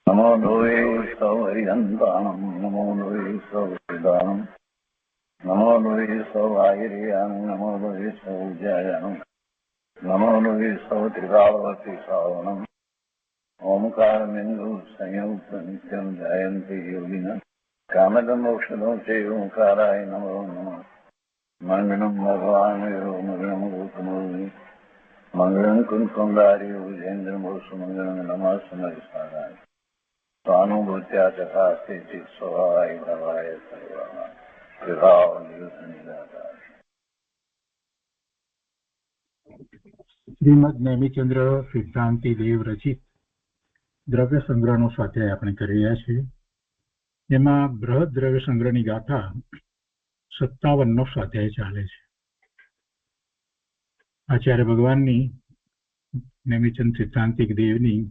नमो लोये सौहरिहन्ताणं नमो लोये सौहृदानं नमो लोये सौभागिर्यानं नमो लोये सौज्यायानं नमो लोये सौत्रिकावती सावनं ओंकारमिन्दु संयुक्त नित्यं जयन्ति योगिनः कामदमोक्षदं चैवोंकाराय नमो नमः मङ्गलं भगवान् विष्णु मङ्गलं गौतमोनि मङ्गलं कुञ्कुण्डारि विजेन्द्रमोसुमङ्गलं नमः समरिसाराय स्वानुभूत्या तथा स्थिति स्वभावाय भवाय सर्वः विभाव निदाता। શ્રીમદ નેમિચંદ્ર સિદ્ધાંતિ દેવ રચિત દ્રવ્ય સંગ્રહનો સ્વાધ્યાય આપણે કરી રહ્યા છીએ. એમાં બૃહદ દ્રવ્ય સંગ્રહની ગાથા 57નો સ્વાધ્યાય ચાલે છે. આચાર્ય ભગવાનની નેમિચંદ સિદ્ધાંતિક દેવની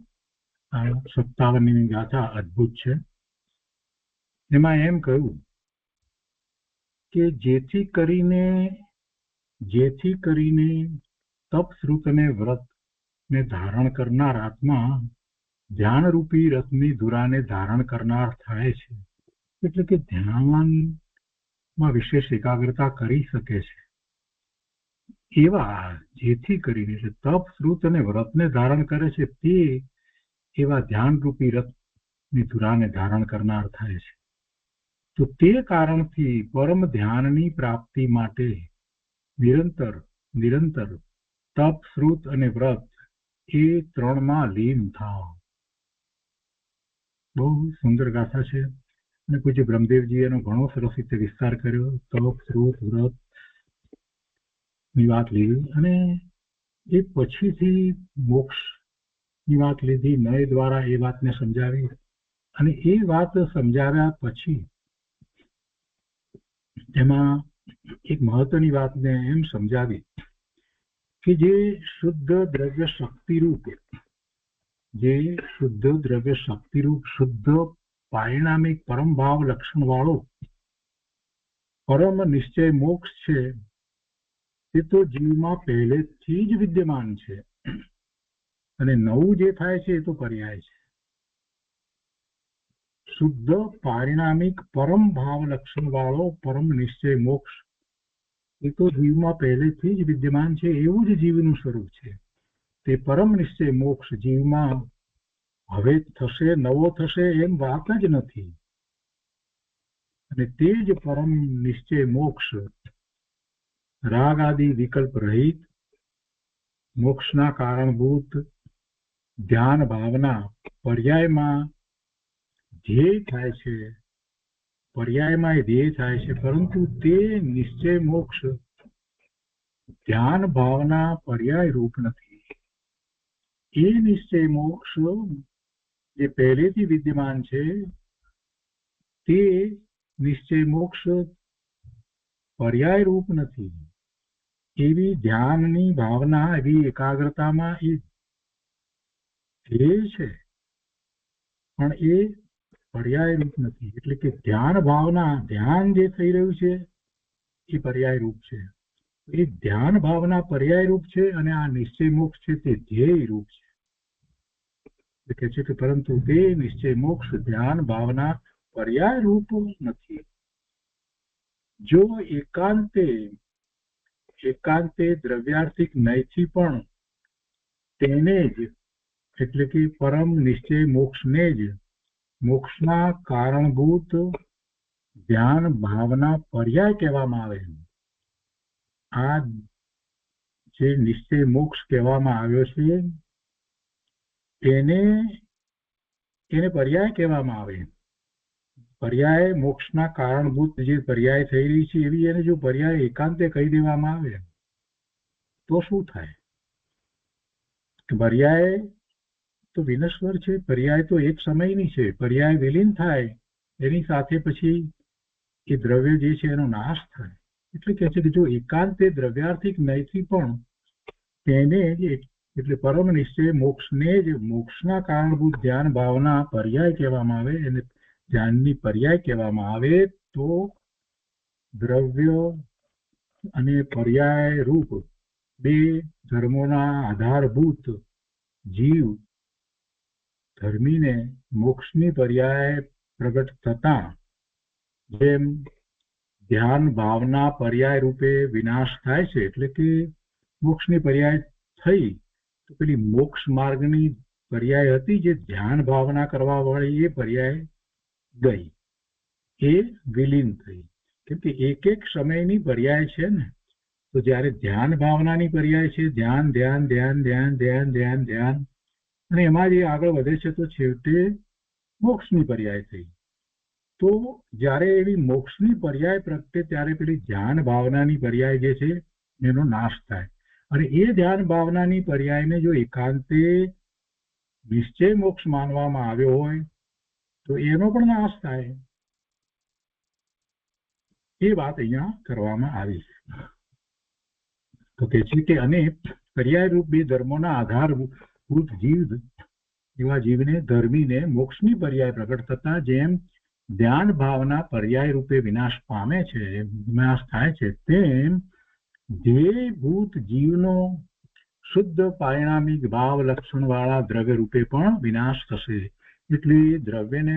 57મી ગાથા અદ્ભુત છે. એમાં એમ કહ્યું કે જેથી કરીને તપ શ્રુત અને વ્રત ને ધારણ કરનાર આત્મા ધ્યાનરૂપી રથની ધુરાને ધારણ કરનાર થાય છે. એટલે કે ધ્યાનમાં વિશેષ એકાગ્રતા કરી શકે છે. એવા જેથી કરીને તપ શ્રુત અને વ્રતને ધારણ કરે છે તે એવા ધ્યાનરૂપી રથની ધુરાને ધારણ કરનાર થાય છે. તો તે કારણથી પરમ ધ્યાનની પ્રાપ્તિ માટે નિરંતર તપ શ્રુત અને વ્રત એ ત્રણમાં લીન થાવ. બહુ સુંદર ગાથા છે અને પૂજ્ય બ્રહ્મદેવજી એનો ઘણો સરસ રીતે વિસ્તાર કર્યો. તપ શ્રુત વ્રત ની વાત લીધી અને એ પછીથી મોક્ષ ની વાત લીધી. નય દ્વારા એ વાતને સમજાવી અને એ વાત સમજાવ્યા પછી એમાં એક મહત્વની વાતને એમ સમજાવી કે જે શુદ્ધ દ્રવ્ય શક્તિરૂપ શુદ્ધ પારિણામિક પરમ ભાવ લક્ષણ વાળો પરમ નિશ્ચય મોક્ષ છે તે તો જીવમાં પહેલેથી જ વિદ્યમાન છે અને નવું જે થાય છે એ તો પર્યાય છે. શુદ્ધ પારિણામિક પરમ ભાવ લક્ષણ વાળો પરમ નિશ્ચય મોક્ષ એ તો જીવમાં પહેલેથી જ વિદ્યમાન છે. એવું જ જીવનું સ્વરૂપ છે. તે પરમ નિશ્ચય મોક્ષ જીવમાં હવે થશે નવો થશે એમ વાત જ નથી. અને તે જ પરમ નિશ્ચય મોક્ષ રાગ આદિ વિકલ્પ રહિત મોક્ષના કારણભૂત ધ્યાન ભાવના પર્યાયમાં ધ્યેય થાય છે. પરંતુ તે નિશ્ચય મોક્ષ ધ્યાન ભાવના પર્યાય રૂપ નથી. એ નિશ્ચય મોક્ષ જે પહેલેથી વિદ્યમાન છે તે નિશ્ચય મોક્ષ પર્યાય રૂપ નથી. એવી ધ્યાનની ભાવના એવી એકાગ્રતામાં એ ધ્યેય છે પણ એ પર્યાય રૂપ નથી. એટલે કે ધ્યાન ભાવના ધ્યાન જે થઈ રહ્યું છે એ પર્યાય રૂપ છે. એ ધ્યાન ભાવના પર્યાય રૂપ છે અને આ નિશ્ચય મોક્ષ છે તે ધ્યેય રૂપ છે. કે છે કે પરંતુ તે નિશ્ચય મોક્ષ ધ્યાન ભાવના પર્યાય રૂપ નથી. જો એકાંતે દ્રવ્યાર્થિક નયથી પણ તેને જ એટલે કે પરમ નિશ્ચય મોક્ષને જ મોક્ષના કારણભૂત ધ્યાન ભાવના પર્યાય કહેવામાં આવે. આ જે નિશ્ચય મોક્ષ કહેવામાં આવ્યો છે એને પર્યાય કહેવામાં આવે. પર્યાય મોક્ષના કારણભૂત જે પર્યાય થઈ રહી છે એવી એને જો પર્યાય એકાંતે કહી દેવામાં આવે તો શું થાય? પર્યાય તો વિનશ્વર છે. પર્યાય તો એક સમયની છે. પર્યાય વિલીન થાય એની સાથે પછી એ દ્રવ્ય જે છે એનો નાશ થાય. એટલે કે છે કે જો એકાંતે દ્રવ્યાર્થિક નયથી પણ તેને એટલે પરમ નિશ્ચય મોક્ષને જ મોક્ષના કારણભૂત ધ્યાન ભાવના પર્યાય કહેવામાં આવે અને ધ્યાનની પર્યાય કહેવામાં આવે તો દ્રવ્ય અને પર્યાય રૂપ બે ધર્મોના આધારભૂત જીવ ધર્મીને મોક્ષની પર્યાય પ્રગટ થતા જેમ ધ્યાન ભાવના પર્યાય રૂપે વિનાશ થાય છે, એટલે કે મોક્ષની પર્યાય થઈ તો પેલી મોક્ષ માર્ગની પર્યાય હતી જે ધ્યાન ભાવના કરવા વાળી એ પર્યાય ગઈ, એ વિલીન થઈ. કેમ કે એક સમયની પર્યાય છે ને, તો જયારે ધ્યાન ભાવનાની પર્યાય છે, ધ્યાન ધ્યાન ધ્યાન ધ્યાન ધ્યાન ધ્યાન ધ્યાન, અને એમાં જે આગળ વધે છે તો છેવટે મોક્ષની પર્યાય થઈ. તો જયારે એવી મોક્ષની પર્યાય પ્રગટે ત્યારે પેલી ધ્યાન ભાવનાની પર્યાય જે છે એનો નાશ થાય. અને એ ધ્યાન ભાવનાની પર્યાયને જો એકાંતે નિશ્ચય મોક્ષ માનવામાં આવ્યો હોય તો એનો પણ નાશ થાય. એ વાત અહીંયા કરવામાં આવી છે. તો કે છે કે અને પર્યાય રૂપ બે ધર્મોના આધારભૂત જીવ એવા જીવને ધર્મીને મોક્ષની પર્યાય પ્રગટ થતા જેમ ધ્યાન ભાવના પર્યાય રૂપે વિનાશ પામે છે, વિનાશ થાય છે, તેમ ધ્યેયભૂત જીવનો શુદ્ધ પારિણામિક ભાવ લક્ષણ વાળા દ્રવ્ય રૂપે પણ વિનાશ થશે. એટલે દ્રવ્યને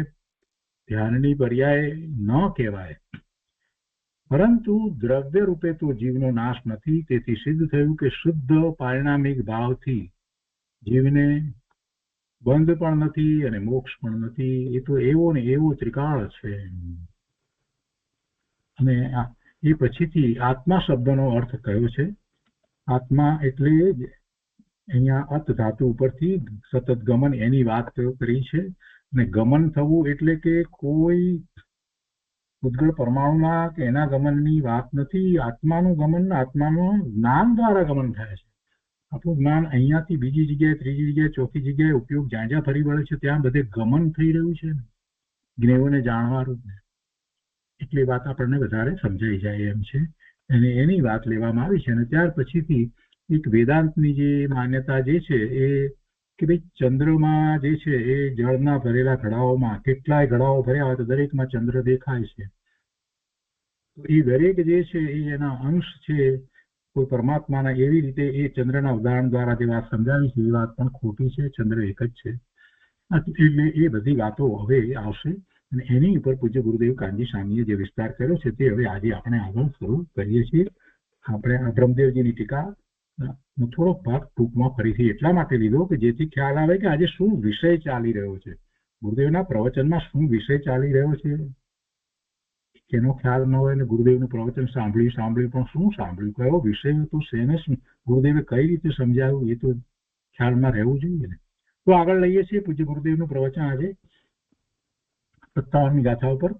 ધ્યાનની પર્યાય ન કહેવાય, પરંતુ દ્રવ્ય રૂપે તો જીવનો નાશ નથી. તેથી સિદ્ધ થયું કે શુદ્ધ પારિણામિક ભાવથી જીવને બંધ પણ નથી અને મોક્ષ પણ નથી. એ તો એવો ને એવો ત્રિકાળ છે. અને એ પછીથી આત્મા શબ્દનો અર્થ કયો છે. આત્મા એટલે અહીંયા અત ધાતુ ઉપરથી સતત ગમન એની વાત કરી છે. અને ગમન થવું એટલે કે કોઈ ઉદ્ગળ પરમાણુના કે એના ગમનની વાત નથી. આત્માનું ગમન આત્માનું જ્ઞાન દ્વારા ગમન થાય છે. આપણું જ્ઞાન અહીંયાથી બીજી જગ્યાએ, ત્રીજી જગ્યાએ, ચોથી જગ્યાએ ઉપયોગ જ્યાં જ્યાં ફરી વળે છે ત્યાં બધે ગમન થઈ રહ્યું છે ને, જ્ઞેયોને જાણવાનું. એટલી વાત આપણને વધારે સમજાઈ જાય એમ છે. અને એની વાત લેવામાં આવી છે. અને ત્યાર પછીથી એક વેદાંતની જે માન્યતા જે છે એ કે ભાઈ ચંદ્રમાં જે છે એ જળના ભરેલા ઘડાઓમાં કેટલાય ઘડાઓ ભર્યા હોય તો દરેકમાં ચંદ્ર દેખાય છે. તો એ દરેક જે છે એ એના અંશ છે કોઈ પરમાત્માના. એવી રીતે એ ચંદ્રના ઉદાહરણ દ્વારા જે વાત સમજાવી છે એ વાત પણ ખોટી છે. ચંદ્ર એક જ છે. એટલે એ બધી વાતો હવે આવશે. અને એની ઉપર પૂજ્ય ગુરુદેવ કાનજી સ્વામીએ જે વિસ્તાર કર્યો છે તે હવે આજે આપણે આગળ શરૂ કરીએ છીએ. આપણે આ બ્રહ્મદેવજીની ટીકા થોડોક ભાગ ટૂંકમાં ફરીથી એટલા માટે લીધો કે જેથી ખ્યાલ આવે કે આજે શું વિષય ચાલી રહ્યો છે, ગુરુદેવના પ્રવચનમાં શું વિષય ચાલી રહ્યો છે એનો ખ્યાલ ન હોય. ને ગુરુદેવનું પ્રવચન સાંભળ્યું પણ શું સાંભળ્યું, કયો વિષય હતો, શેને ગુરુદેવે કઈ રીતે સમજાવ્યું, એ તો ખ્યાલમાં રહેવું જોઈએ ને. તો આગળ લઈએ છીએ પૂજ્ય ગુરુદેવનું પ્રવચન આજે 57મી ગાથા ઉપર.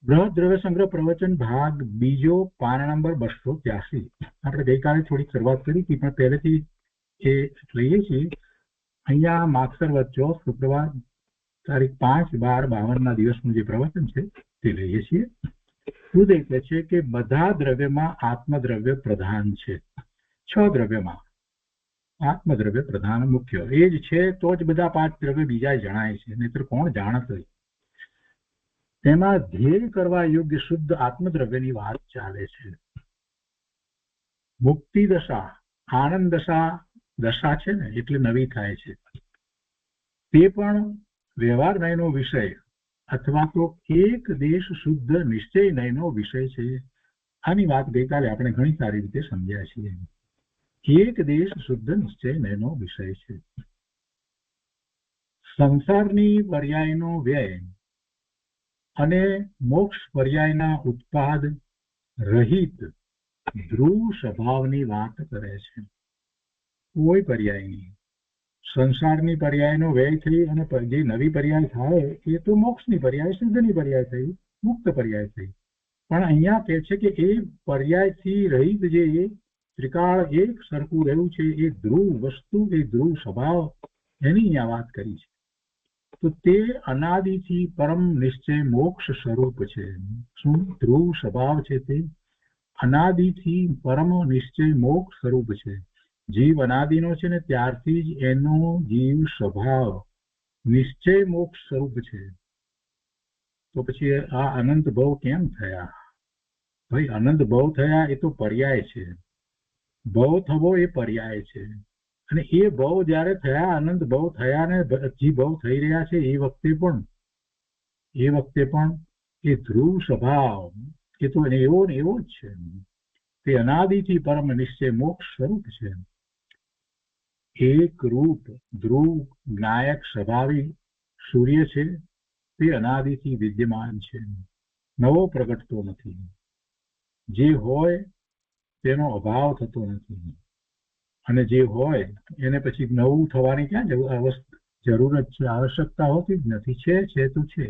બૃહદ દ્રવ્ય સંગ્રહ પ્રવચન ભાગ બીજો, પાના નંબર 283. આપણે ગઈકાલે થોડીક શરૂઆત કરી હતી પણ પહેલેથી એ લઈએ છીએ. અહીંયા માગસર વચ્ચો શુક્રવાર તારીખ 5/12/52 દિવસનું જે પ્રવચન છે તે લઈએ છીએ. ગુરુદેવ કહે છે કે બધા દ્રવ્યમાં આત્મદ્રવ્ય પ્રધાન છે. 6 દ્રવ્યમાં આત્મદ્રવ્ય પ્રધાન મુખ્ય એ જ છે, તો જ બધા 5 દ્રવ્ય બીજા જણાય છે, નહીતર કોણ જાણત હોય. તેમાં ધ્યેય કરવા યોગ્ય શુદ્ધ આત્મદ્રવ્યની વાત ચાલે છે. મુક્તિ દશા, આનંદ દશા છે ને એટલે નવી થાય છે, તે પણ વ્યવહાર નયનો વિષય અથવા તો એક દેશ શુદ્ધ નિશ્ચય નયનો વિષય છે. આની વાત ગઈકાલે આપણે ઘણી સારી રીતે સમજ્યા છીએ. એક દેશ શુદ્ધ નિશ્ચય નયનો વિષય છે. સંસારની પર્યાયનો વ્યય અને મોક્ષ પર્યાયના ઉત્પાદ રહિત ધ્રુવ સ્વભાવની વાત કરે છે. કોઈ પર્યાયની સંસારની પર્યાયનો વ્યય થઈ અને જે નવી પર્યાય થાય એ તો મોક્ષની પર્યાય, શુદ્ધની પર્યાય થઈ, મુક્ત પર્યાય થઈ. પણ અહીંયા કહે છે કે એ પર્યાયથી રહિત જે ત્રિકાળ એક સરખું રહ્યું છે એ ધ્રુવ વસ્તુ, એ ધ્રુવ સ્વભાવ, એની અહીંયા વાત કરી છે. તો તે અનાદિથી પરમ નિશ્ચય મોક્ષ સ્વરૂપ છે. શું ધ્રુવ સ્વભાવ છે તે અનાદિથી પરમ નિશ્ચય મોક્ષ સ્વરૂપ છે. જીવ અનાદિનો છે ને ત્યારથી જ એનો જીવ સ્વભાવ નિશ્ચય મોક્ષ સ્વરૂપ છે. તો પછી આ અનંત ભવ કેમ થયા? ભાઈ અનંત ભવ થયા એ તો પર્યાય છે. ભવ થવો એ પર્યાય છે અને એ ભાવ જયારે થયા, અનંત ભાવ થયા ને હજી ભાવ થઈ રહ્યા છે, એ વખતે પણ એ ધ્રુવ સ્વભાવ એ તો એવો ને એવો જ છે. તે અનાદિથી પરમ નિશ્ચય મોક્ષ સ્વરૂપ છે. એક રૂપ ધ્રુવ જ્ઞાયક સ્વભાવી સૂર્ય છે, તે અનાદિથી વિદ્યમાન છે, નવો પ્રગટતો નથી. જે હોય તેનો અભાવ થતો નથી, અને જે હોય એને પછી નવું થવાની ક્યાં જરૂરત છે, આવશ્યકતા હોતી જ નથી. છે તો છે,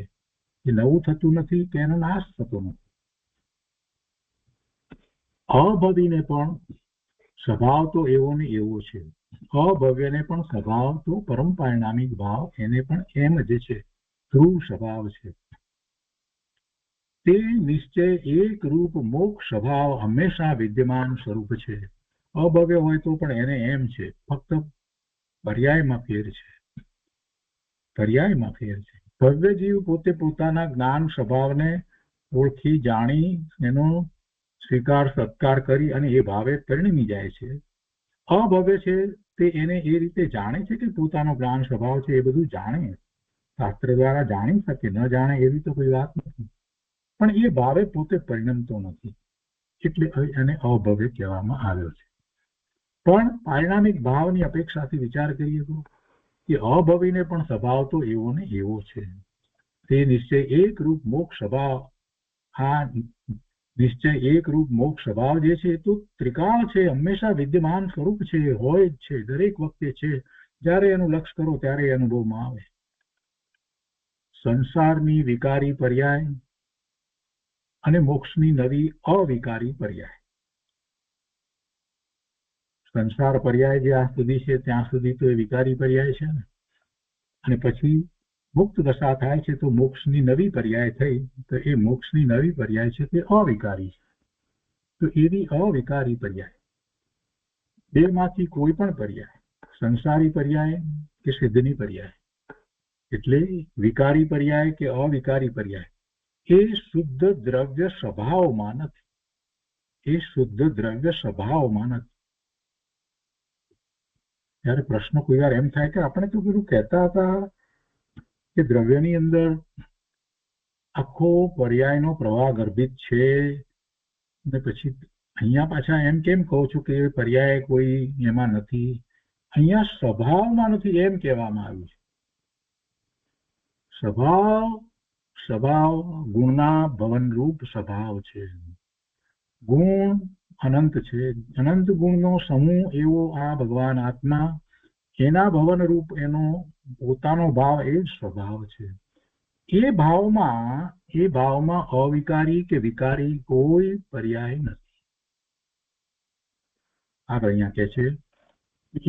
એ નવું થતું નથી કે એનો નાશ થતો નથી. અભવીને પણ સ્વભાવ તો એવો ને એવો છે. અભવ્યને પણ સ્વભાવ તો પરમ પરિણામિક ભાવ એને પણ એમ જ છે, ધ્રુવ સ્વભાવ છે. તે નિશ્ચય એક રૂપ મોક્ષ સ્વભાવ હંમેશા વિદ્યમાન સ્વરૂપ છે. અભવ્ય હોય તો પણ એને એમ છે, ફક્ત પર્યાયમાં ફેર છે. ભવ્ય જીવ પોતે પોતાના જ્ઞાન સ્વભાવને ઓળખી જાણી એનો સ્વીકાર સત્કાર કરી અને એ ભાવે પરિણમી જાય છે. અભવ્ય છે તે એને એ રીતે જાણે છે કે પોતાનો જ્ઞાન સ્વભાવ છે, એ બધું જાણે, શાસ્ત્ર દ્વારા જાણી શકે, ન જાણે એવી તો કોઈ વાત નથી, પણ એ ભાવે પોતે પરિણમતો નથી, એટલે એને અભવ્ય કહેવામાં આવ્યો છે. પણ પરિણામિક ભાવની અપેક્ષાથી વિચાર કરીએ તો કે અભવીને પણ સ્વભાવ તો એવો ને એવો છે. તે નિશ્ચય એક રૂપ મોક્ષ સ્વભાવ, આ નિશ્ચય એક રૂપ મોક્ષ સ્વભાવ જે છે એ તો ત્રિકાળ છે, હંમેશા વિદ્યમાન સ્વરૂપ છે, હોય જ છે, દરેક વખતે છે. જ્યારે એનું લક્ષ કરો ત્યારે એ અનુભવમાં આવે. સંસારની વિકારી પર્યાય અને મોક્ષની નવી અવિકારી પર્યાય. સંસાર પર્યાય જે આ સુધી છે ત્યાં સુધી તો એ વિકારી પર્યાય છે ને, અને પછી મુક્ત દશા થાય છે તો મોક્ષની નવી પર્યાય થઈ, તો એ મોક્ષની નવી પર્યાય છે તે અવિકારી છે. તો એવી અવિકારી પર્યાય, બેમાંથી કોઈ પણ પર્યાય, સંસારી પર્યાય કે સિદ્ધની પર્યાય, એટલે વિકારી પર્યાય કે અવિકારી પર્યાય, એ શુદ્ધ દ્રવ્ય સ્વભાવમાં નથી. ત્યારે પ્રશ્ન કોઈ વાર એમ થાય કે આપણે તો પેલું કહેતા હતા કે દ્રવ્યની અંદર આખો પર્યાયનો પ્રવાહ ગર્ભિત છે, ને પછી અહીંયા પાછા એમ કેમ કહો છો કે પર્યાય કોઈ એમાં નથી? અહીંયા સ્વભાવમાં નથી એમ કહેવામાં આવ્યું છે. સ્વભાવ ગુણના ભવનરૂપ સ્વભાવ છે. ગુણ અનંત છે, અનંત ગુણનો સમૂહ એવો આ ભગવાન આત્મા, એના ભવન રૂપ એનો પોતાનો ભાવ એ સ્વભાવ છે. એ ભાવમાં અવિકારી કે વિકારી કોઈ પર્યાય નથી. આગળ અહીંયા કહે છે,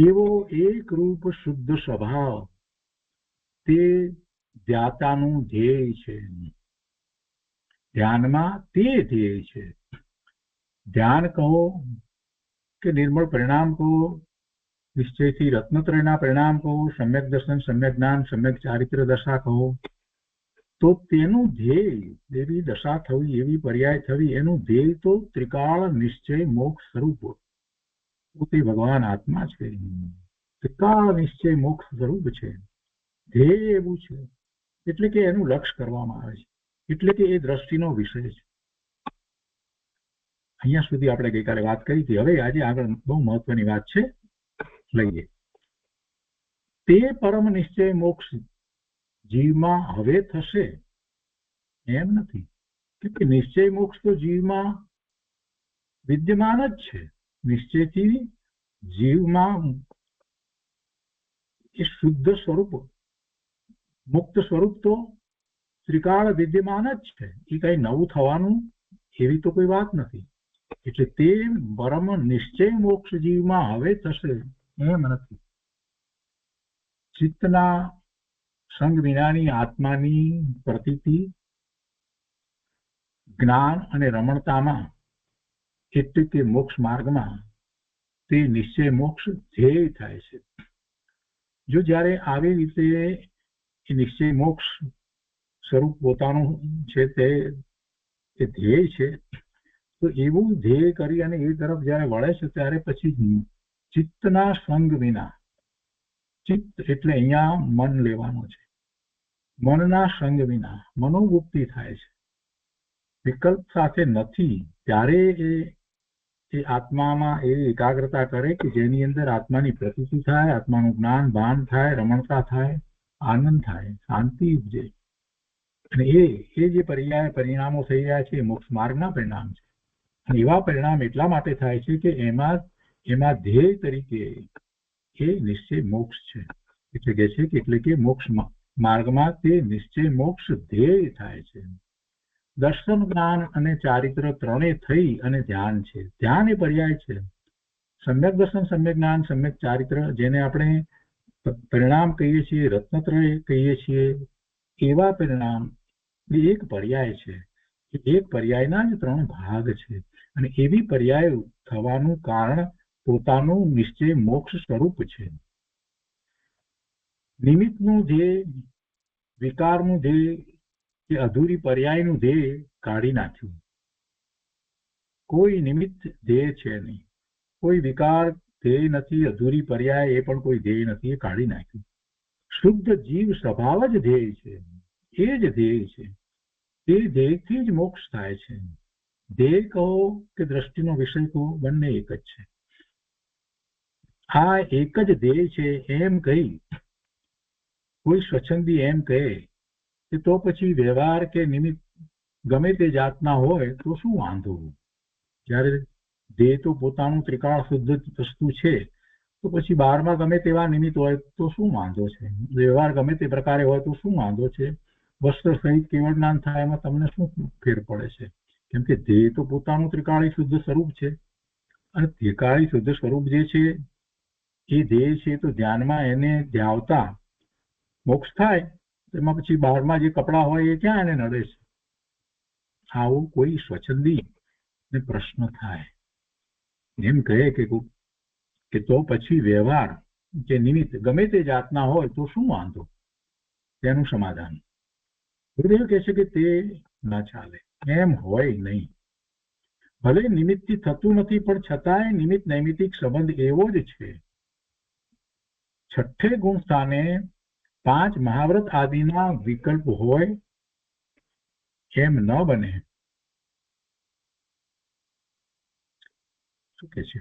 એવો એક રૂપ શુદ્ધ સ્વભાવ તે ધ્યાતાનું ધ્યેય છે. ધ્યાનમાં તે ધ્યેય છે. ધ્યાન કહો કે નિર્મળ પરિણામ કહો, નિશ્ચયથી રત્નત્રયના પરિણામ કહો, સમ્યક દર્શન, સમ્યક જ્ઞાન, સમ્યક ચારિત્ર દશા કહો, તો તેનું ધ્યેય, એવી દશા થવી, એવી પર્યાય થવી, એનું ધ્યેય તો ત્રિકાળ નિશ્ચય મોક્ષ સ્વરૂપ પોતે ભગવાન આત્મા છે. ત્રિકાળ નિશ્ચય મોક્ષ સ્વરૂપ છે, ધ્યેય એવું છે, એટલે કે એનું લક્ષ્ય કરવામાં આવે છે, એટલે કે એ દ્રષ્ટિનો વિષય છે. અહીંયા સુધી આપણે ગઈકાલે વાત કરી હતી. હવે આજે આગળ બહુ મહત્વની વાત છે, લઈએ. તે પરમ નિશ્ચય મોક્ષ જીવમાં હવે થશે એમ નથી, કે નિશ્ચય મોક્ષ તો જીવમાં વિદ્યમાન જ છે. નિશ્ચયથી જીવમાં એ શુદ્ધ સ્વરૂપ, મુક્ત સ્વરૂપ તો ત્રિકાળ વિદ્યમાન જ છે. એ કઈ નવું થવાનું એવી તો કોઈ વાત નથી. એટલે તે પરમ નિશ્ચય મોક્ષ જીવમાં હવે થશે એમ નથી. ચિત્તના સંગ વિનાની આત્માની પ્રતીતિ, જ્ઞાન અને રમણતામાં, એટલે કે મોક્ષ માર્ગમાં તે નિશ્ચય મોક્ષ ધ્યેય થાય છે. જો જ્યારે આવી રીતે એ નિશ્ચય મોક્ષ સ્વરૂપ પોતાનું છે તે ધ્યેય છે, તો એવું ધ્યેય કરી અને એ તરફ જયારે વળે છે ત્યારે પછી ચિત્તના સંગ વિના, ચિત્ત એટલે અહીંયા મન લેવાનું છે. મનના સંગ વિના મનોમુક્તિ થાય છે. વિકલ્પ સાથે નથી ત્યારે એ આત્મામાં એ એકાગ્રતા કરે કે જેની અંદર આત્માની પ્રતીતિ થાય, આત્માનું જ્ઞાન ભાન થાય, રમણતા થાય, આનંદ થાય, શાંતિ ઉપજે. અને એ જે પરિણામો થઈ રહ્યા છે એ મોક્ષ માર્ગના પરિણામ છે. અને એવા પરિણામ એટલા માટે થાય છે કે એમાં ધ્યેય તરીકે એ નિશ્ચય મોક્ષ છે. એટલે કે મોક્ષ માર્ગમાં તે નિશ્ચય મોક્ષ ધ્યેય થાય છે. દર્શન, જ્ઞાન અને ચારિત્ર ત્રણેય થઈ અને ધ્યાન છે. ધ્યાન એ પર્યાય છે. સમ્યક દર્શન, સમ્યક જ્ઞાન, સમ્યક ચારિત્ર, જેને આપણે પરિણામ કહીએ છીએ, રત્નત્રય કહીએ છીએ, એવા પરિણામ એક પર્યાય છે. એક પર્યાયના જ ત્રણ ભાગ છે. અને એવી પર્યાય થવાનું કારણ પોતાનું નિશ્ચય મોક્ષ સ્વરૂપ છે. નિમિત્તનું ધ્યેય, વિકારનું ધ્યેય કે અધૂરી પર્યાયનું ધ્યેય કાઢી નાખ્યું. કોઈ નિમિત્ત ધ્યેય છે નહીં, કોઈ વિકાર ધ્યેય નથી, અધૂરી પર્યાય એ પણ કોઈ ધ્યેય નથી, એ કાઢી નાખ્યું. શુદ્ધ જીવ સ્વભાવ જ ધ્યેય છે. એ જ ધ્યેય છે. તે ધ્યેયથી જ મોક્ષ થાય છે. ધ્યેય કહો કે દ્રષ્ટિનો વિષય કહો, બંને એક જ છે. આ એક જ ધ્યેય છે એમ કહી કોઈ સ્વચ્છંદી એમ કહે કે તો પછી વ્યવહાર કે નિમિત્ત ગમે તે જાતના હોય તો શું વાંધો? જ્યારે ધ્યેય તો પોતાનું ત્રિકાળ શુદ્ધ વસ્તુ છે તો પછી બહારમાં ગમે તેવા નિમિત્ત હોય તો શું વાંધો છે? વ્યવહાર ગમે તે પ્રકારે હોય તો શું વાંધો છે? વસ્ત્ર સહિત કેવળ જ્ઞાન થાય એમાં તમને શું ફેર પડે છે? કેમ કે ધ્યેય તો પોતાનું ત્રિકાળી શુદ્ધ સ્વરૂપ છે. અને ત્રિકાળી શુદ્ધ સ્વરૂપ જે છે એ ધ્યેય છે તો ધ્યાનમાં એને ધ્યાવતા મોક્ષ થાય. એમાં પછી બહારમાં જે કપડા હોય એ ક્યાં એને નડે છે? આવું કોઈ સ્વચ્છંદી ને પ્રશ્ન થાય એમ કહે કે તો પછી વ્યવહાર કે નિમિત્ત ગમે તે જાતના હોય તો શું વાંધો? તેનું સમાધાન ગુરુદેવ કહે છે કે તે ન ચાલે, એમ હોય નહીં. ભલે નિમિત્તથી થતું નથી પણ છતાંય નિમિત્ત નૈમિત્તિક સંબંધ એવો જ છે. છઠ્ઠે ગુણ સ્થાને 5 મહાવ્રત આદિના વિકલ્પ હોય એમ ન બને. શું કે છે?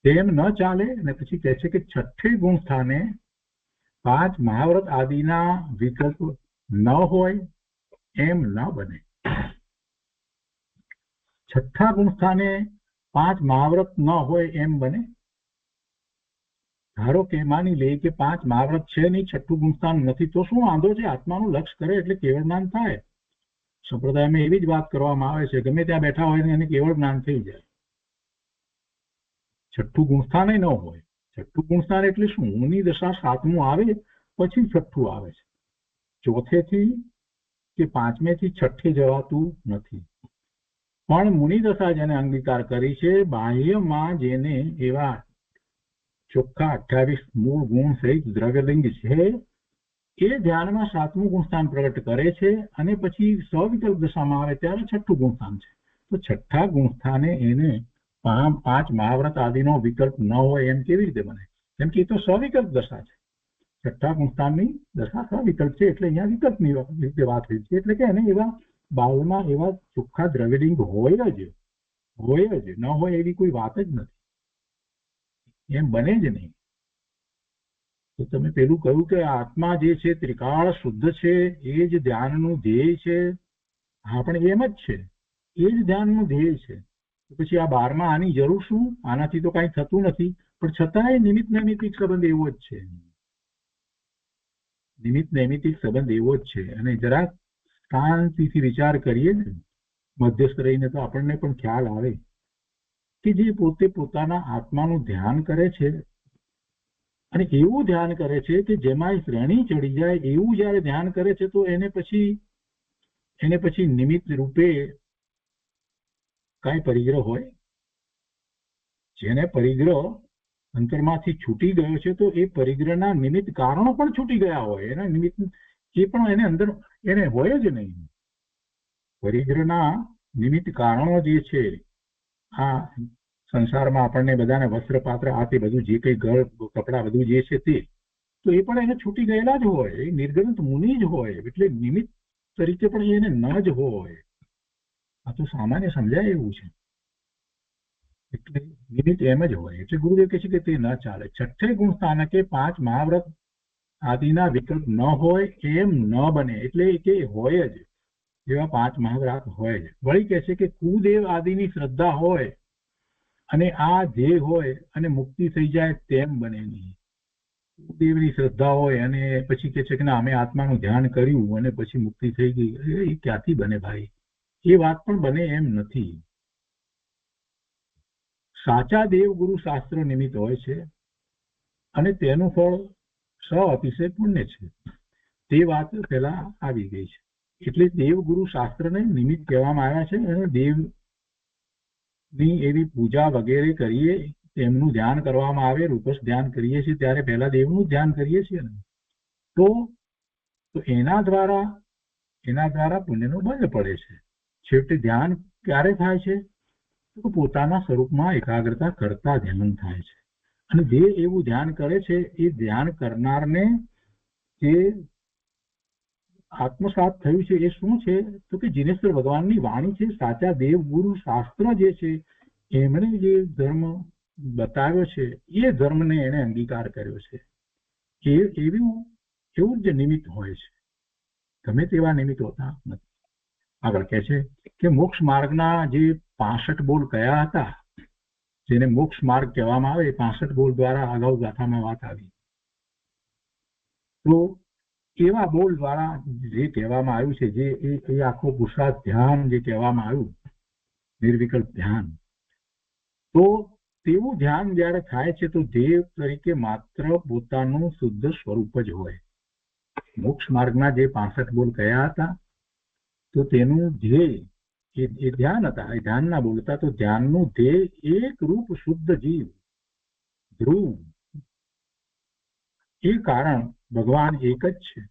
તેમ ન ચાલે. અને પછી કહે છે કે છઠ્ઠે ગુણ સ્થાને 5 મહાવ્રત આદિના વિકલ્પ ન હોય એમ ન બને. છઠ્ઠા ગુણ સ્થાને 5 મહાવ્રત ન હોય એમ બને. ધારો કે માની લે કે 5 મહાવ્રત છે નહીં, છઠ્ઠું ગુણસ્થાન નથી, તો શું વાંધો છે? આત્માનું લક્ષ્ય કરે એટલે કેવળ જ્ઞાન થાય. સંપ્રદાયમાં એવી જ વાત કરવામાં આવે છે, ગમે ત્યાં બેઠા હોય ને એને કેવળ જ્ઞાન થઈ જાય. છઠ્ઠું ગુણસ્થાન ન હોય. છઠ્ઠું ગુણસ્થાન એટલે શું? ઊંઘની દશા 7મું આવે પછી છઠ્ઠું આવે છે. ચોથેથી કે 5મેથી છઠ્ઠે જવાતું નથી. પણ મુનિ દશા જેને અંગીકાર કરી છે, બાહ્યમાં જેને એવા ચોખ્ખા 28 મૂળ ગુણ સહિત દ્રવ્યલિંગ છે, એ ધ્યાનમાં 7મું ગુણસ્થાન પ્રગટ કરે છે અને પછી સવિકલ્પ દશામાં આવે ત્યારે છઠ્ઠું ગુણસ્થાન છે. તો છઠ્ઠા ગુણસ્થાને એને 5 મહાવ્રત આદિનો વિકલ્પ ન હોય એમ કેવી રીતે બને? કેમ કે એ તો સવિકલ્પ દશા છે. છઠ્ઠા ગુણસ્થાનની દશા સવિકલ્પ છે એટલે અહીંયા વિકલ્પની રીતે વાત થઈ છે. એટલે કે એને એવા બાહ્યમાં એવા ચોખ્ખા દ્રવ્યલિંગ હોય જ, ન હોય એવી કોઈ વાત જ નથી. એમ બને જ નહીં. તો તમે પેલું કહ્યું કે આત્મા જે છે ત્રિકાળ શુદ્ધ છે, એ જ ધ્યાનનું ધ્યેય છે. હા, પણ એમ જ છે, એ જ ધ્યાનનું ધ્યેય છે. તો પછી આ 12માં આની જરૂર શું? આનાથી તો કાંઈ થતું નથી. પણ છતાંય નિમિત્ત નૈમિત્તિક સંબંધ એવો જ છે. નિમિત્ત નૈમિત્તિક સંબંધ એવો જ છે. અને જરાક શાંતિથી વિચાર કરીએ ને, મધ્યસ્થ રહીને, તો આપણને પણ ખ્યાલ આવે કે જે પોતે પોતાના આત્માનું ધ્યાન કરે છે અને એવું ધ્યાન કરે છે કે જેમાં શ્રેણી ચડી જાય એવું જયારે ધ્યાન કરે છે, તો એને પછી નિમિત્ત રૂપે કાંઈ પરિગ્રહ હોય? જેને પરિગ્રહ અંતરમાંથી છૂટી ગયો છે, તો એ પરિગ્રહના નિમિત્ત કારણો પણ છૂટી ગયા હોય. એના નિમિત્ત એ પણ એને અંદર એને હોય જ નહીં. પરિગ્રહના નિમિત્ત કારણો જે છે, આ સંસારમાં આપણને બધાને વસ્ત્ર પાત્ર આ તે બધું જે કંઈ ઘર કપડા બધું જે છે તે, તો તો એ પણ એને છૂટી ગયેલા જ હોય, એ નિર્ગ્રંથ મુનિ જ હોય, એટલે નિમિત્ત તરીકે પણ એને ન જ હોય. આ તો સામાન્ય સમજાય એવું છે. એટલે નિમિત્ત એમ જ હોય. એટલે ગુરુદેવ કહે છે કે તે ન ચાલે. છઠ્ઠે ગુણ સ્થાનકે 5 મહાવ્રત આદિના વિકલ્પ ન હોય એમ ન બને. એટલે કે હોય જ, એવા 5 મહાવ્રત હોય જ. વળી કહે છે કે કુદેવ આદિની શ્રદ્ધા હોય અને આ ધ્યેય હોય અને મુક્તિ થઈ જાય તેમ બને નહીં. કુદેવની શ્રદ્ધા હોય અને પછી કહે છે કે ના અમે આત્માનું ધ્યાન કર્યું અને પછી મુક્તિ થઈ ગઈ, એ ક્યાંથી બને ભાઈ? એ વાત પણ બને એમ નથી. સાચા દેવ ગુરુ શાસ્ત્ર નિમિત્ત હોય છે અને તેનું ફળ અતિશય પુણ્ય છે. તે વાત પહેલા આવી ગઈ છે. એટલે દેવ ગુરુ શાસ્ત્રને નિમિત્ત કહેવામાં આવ્યા છે. અને દેવની એવી પૂજા વગેરે કરીએ, તેમનું ધ્યાન કરવામાં આવે, રૂપસ ધ્યાન કરીએ છીએ ત્યારે પહેલા દેવનું ધ્યાન કરીએ છીએ ને, તો એના દ્વારા પુણ્યનો બંધ પડે છે. છેવટે ધ્યાન ક્યારે થાય છે? તો પોતાના સ્વરૂપમાં એકાગ્રતા કરતા ધ્યાન થાય છે. અને જે એવું ધ્યાન કરે છે એ ધ્યાન કરનારને જે આત્મસાત થયું છે એ શું છે? તો કે જીનેશ્વર ભગવાનની વાણી છે. સાચા દેવ ગુરુ શાસ્ત્ર જે છે એમણે જે ધર્મ બતાવ્યો છે એ ધર્મને એને અંગીકાર કર્યો છે. એવું જ નિમિત્ત હોય છે. ગમે તેવા નિમિત્ત હોતા નથી. આગળ કહે છે કે મોક્ષ માર્ગના જે 65 બોલ કયા હતા, જેને મોક્ષ માર્ગ કહેવામાં આવે, 65 બોલ દ્વારા અગાઉ ગાથામાં વાત આવી. તો એવા બોલ દ્વારા જે કહેવામાં આવ્યું છે, જે એ આખો પુરુષાર્થ ધ્યાન જે કહેવામાં આવ્યું, નિર્વિકલ્પ ધ્યાન, તો તેવું ધ્યાન જ્યારે થાય છે તો દેવ તરીકે માત્ર પોતાનું શુદ્ધ સ્વરૂપ જ હોય. મોક્ષ માર્ગના જે 65 બોલ કયા હતા, તો તેનું ધ્યેય એ ધ્યાન હતા. એ ધ્યાન ના બોલતા, તો ધ્યાનનું ધ્યેય એક રૂપ શુદ્ધ જીવ, ધ્રુવ. એ કારણ ભગવાન એક જ છે.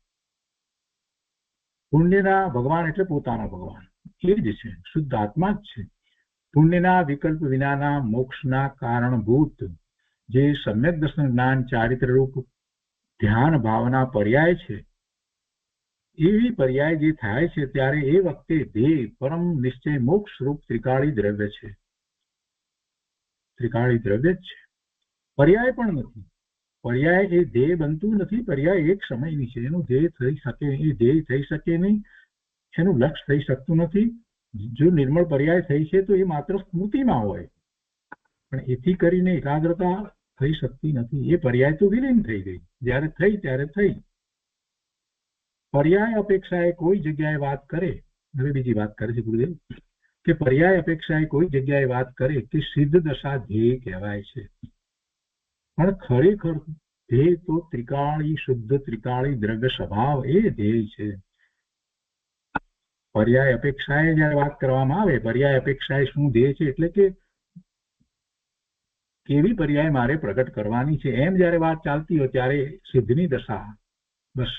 પુણ્યના ભગવાન એટલે પોતાના ભગવાન એ જ છે, શુદ્ધ આત્મા જ છે. પુણ્યના વિકલ્પ વિનાના મોક્ષના કારણભૂત જે સમ્યક દર્શન જ્ઞાન ચારિત્ર રૂપ ધ્યાન ભાવના પર્યાય છે, એવી પર્યાય જે થાય છે ત્યારે એ વખતે ધ્યેય પરમ નિશ્ચય મોક્ષ રૂપ ત્રિકાળી દ્રવ્ય છે. ત્રિકાળી દ્રવ્ય જ છે, પર્યાય પણ નથી. પર્યાય એ ધ્યેય બનતું નથી. પર્યાય એક સમયની છે. એનું ધ્યેય થઈ શકે, એ ધ્યેય થઈ શકે નહીં, એનું લક્ષ્ય થઈ શકતું નથી. જો નિર્મળ પર્યાય થઈ છે તો એ માત્ર સ્મૃતિમાં હોય, પણ એથી કરીને એકાગ્રતા થઈ શકતી નથી. એ પર્યાય તો વિલીન થઈ ગઈ. જ્યારે થઈ ત્યારે થઈ. પર્યાય અપેક્ષાએ કોઈ જગ્યાએ વાત કરે, હવે બીજી વાત કરે છે ગુરુદેવ કે પર્યાય અપેક્ષાએ કોઈ જગ્યાએ વાત કરે કે સિદ્ધ દશા ધ્યેય કહેવાય છે, પણ ખરેખર ધ્યેય તો ત્રિકાળી શુદ્ધ ત્રિકાળી દ્રવ્ય સ્વભાવ એ ધ્યેય છે. પર્યાય અપેક્ષાએ જયારે વાત કરવામાં આવે, પર્યાય અપેક્ષાએ શું ધ્યેય છે એટલે કે કેવી પર્યાય મારે પ્રગટ કરવાની છે, એમ જયારે વાત ચાલતી હોય ત્યારે સિદ્ધની દશા, બસ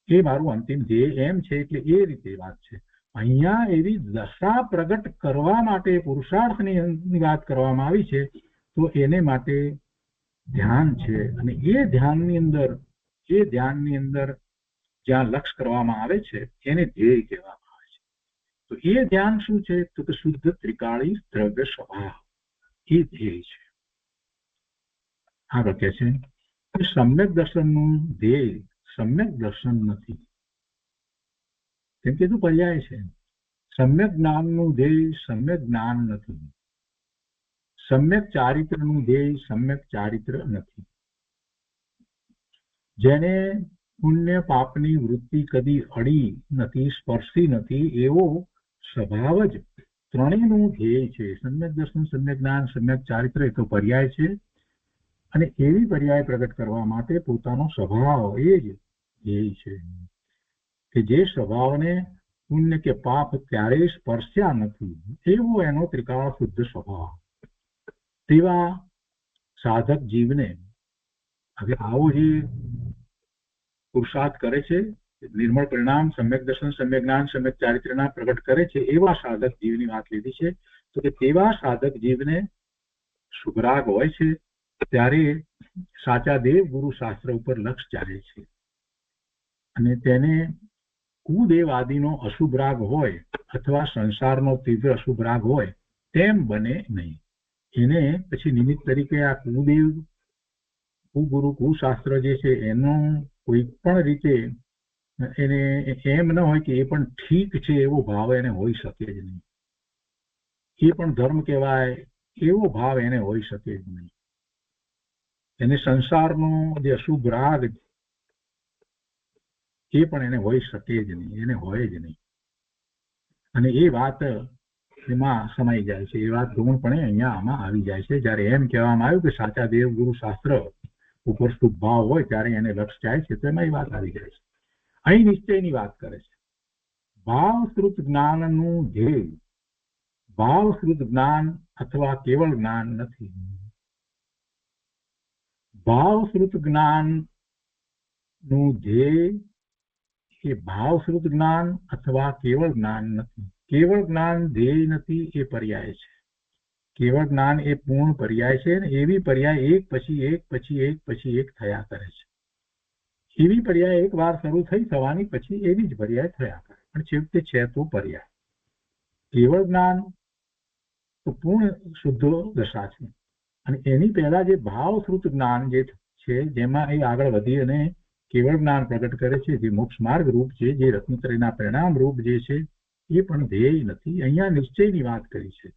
એ મારું અંતિમ ધ્યેય એમ છે. એટલે એ રીતે વાત છે. અહીંયા એવી દશા પ્રગટ કરવા માટે પુરુષાર્થની વાત કરવામાં આવી છે. તો એને માટે ધ્યાન છે. અને એ ધ્યાનની અંદર જ્યાં લક્ષ્ય કરવામાં આવે છે એને ધ્યેય કહેવામાં આવે છે. તો એ ધ્યાન શું છે? તો કે શુદ્ધ ત્રિકાળી દ્રવ્ય સ્વભાવ એ ધ્યેય છે. આગળ કહે છે કે સમ્યક દર્શનનું ધ્યેય સમ્યક દર્શન નથી. કેમ કે તું પર્યાય છે. સમ્યક જ્ઞાનનું ધ્યેય સમ્યક જ્ઞાન નથી. સમ્યક ચારિત્રનું ધ્યેય સમ્યક ચારિત્ર નથી. જેને પુણ્ય પાપની વૃત્તિ કદી અડી નથી, સ્પર્શી નથી, એવો સ્વભાવ જ ત્રણેયનું ધ્યેય છે. સમ્યક દર્શન, સમ્યક જ્ઞાન, સમ્યક ચારિત્ર એ તો પર્યાય છે. અને એવી પર્યાય પ્રગટ કરવા માટે પોતાનો સ્વભાવ એ જ ધ્યેય છે કે જે સ્વભાવને પુણ્ય કે પાપ ક્યારેય સ્પર્શ્યા નથી, એવો એનો ત્રિકાળ શુદ્ધ સ્વભાવ. તેવા સાધક જીવને હવે આવો જે પુરુષાર્થ કરે છે, નિર્મળ પરિણામ સમ્યક દર્શન, સમ્યક જ્ઞાન, સમ્યક ચારિત્રના પ્રગટ કરે છે, એવા સાધક જીવની વાત લીધી છે. તો કે તેવા સાધક જીવને શુભરાગ હોય છે ત્યારે સાચા દેવ ગુરુ શાસ્ત્ર ઉપર લક્ષ ચાલે છે અને તેને કુદેવ આદિનો અશુભ રાગ હોય અથવા સંસારનો તીવ્ર અશુભ રાગ હોય તેમ બને નહીં. એને પછી નિમિત્ત તરીકે આ કુદેવ કુગુરુ કુશાસ્ત્ર જે છે એનો કોઈ પણ રીતે એને એમ ન હોય કે એ પણ ઠીક છે એવો ભાવ એને હોઈ શકે જ નહીં. એ પણ ધર્મ કહેવાય એવો ભાવ એને હોઈ શકે જ નહીં. એને સંસારનો જે અશુભ રાગ એ પણ એને હોઈ શકે જ નહીં, એને હોય જ નહીં. અને એ વાત એમાં સમાઈ જાય છે. એ વાત ગૌણપણે અહીંયા આમાં આવી જાય છે. જ્યારે એમ કહેવામાં આવ્યું કે સાચા દેવ ગુરુ શાસ્ત્ર ઉપર શુભ ભાવ હોય ત્યારે એને લક્ષ જાય છે, તો એમાં એ વાત આવી જાય છે. અહીં નિશ્ચયની વાત કરે છે. ભાવશ્રુત જ્ઞાનનું ધ્યેય ભાવશ્રુત જ્ઞાન અથવા કેવળ જ્ઞાન નથી. ભાવશ્રુત જ્ઞાન નું ધ્યેય એ ભાવશ્રુત જ્ઞાન અથવા કેવળ જ્ઞાન નથી. કેવળ જ્ઞાન ધ્યેય નથી, એ પર્યાય છે. કેવળ જ્ઞાન એ પૂર્ણ પર્યાય છે અને એવી પર્યાય એક પછી એક પછી એક પછી એક થયા કરે છે. એવી પર્યાય એક વાર શરૂ થઈ થવાની પછી એવી જ પર્યાય થયા કરે, પણ છેવટે છે તો પર્યાય. કેવળ જ્ઞાન તો પૂર્ણ શુદ્ધ દશા છે અને એની પહેલા જે ભાવશ્રુત જ્ઞાન જે છે જેમાં એ આગળ વધી અને કેવળ જ્ઞાન પ્રગટ કરે છે, જે મોક્ષ માર્ગ રૂપ છે, જે રત્નત્રયના પરિણામ રૂપ જે છે એ પણ ધ્યેય નથી. અહીંયા નિશ્ચયની વાત કરી છે.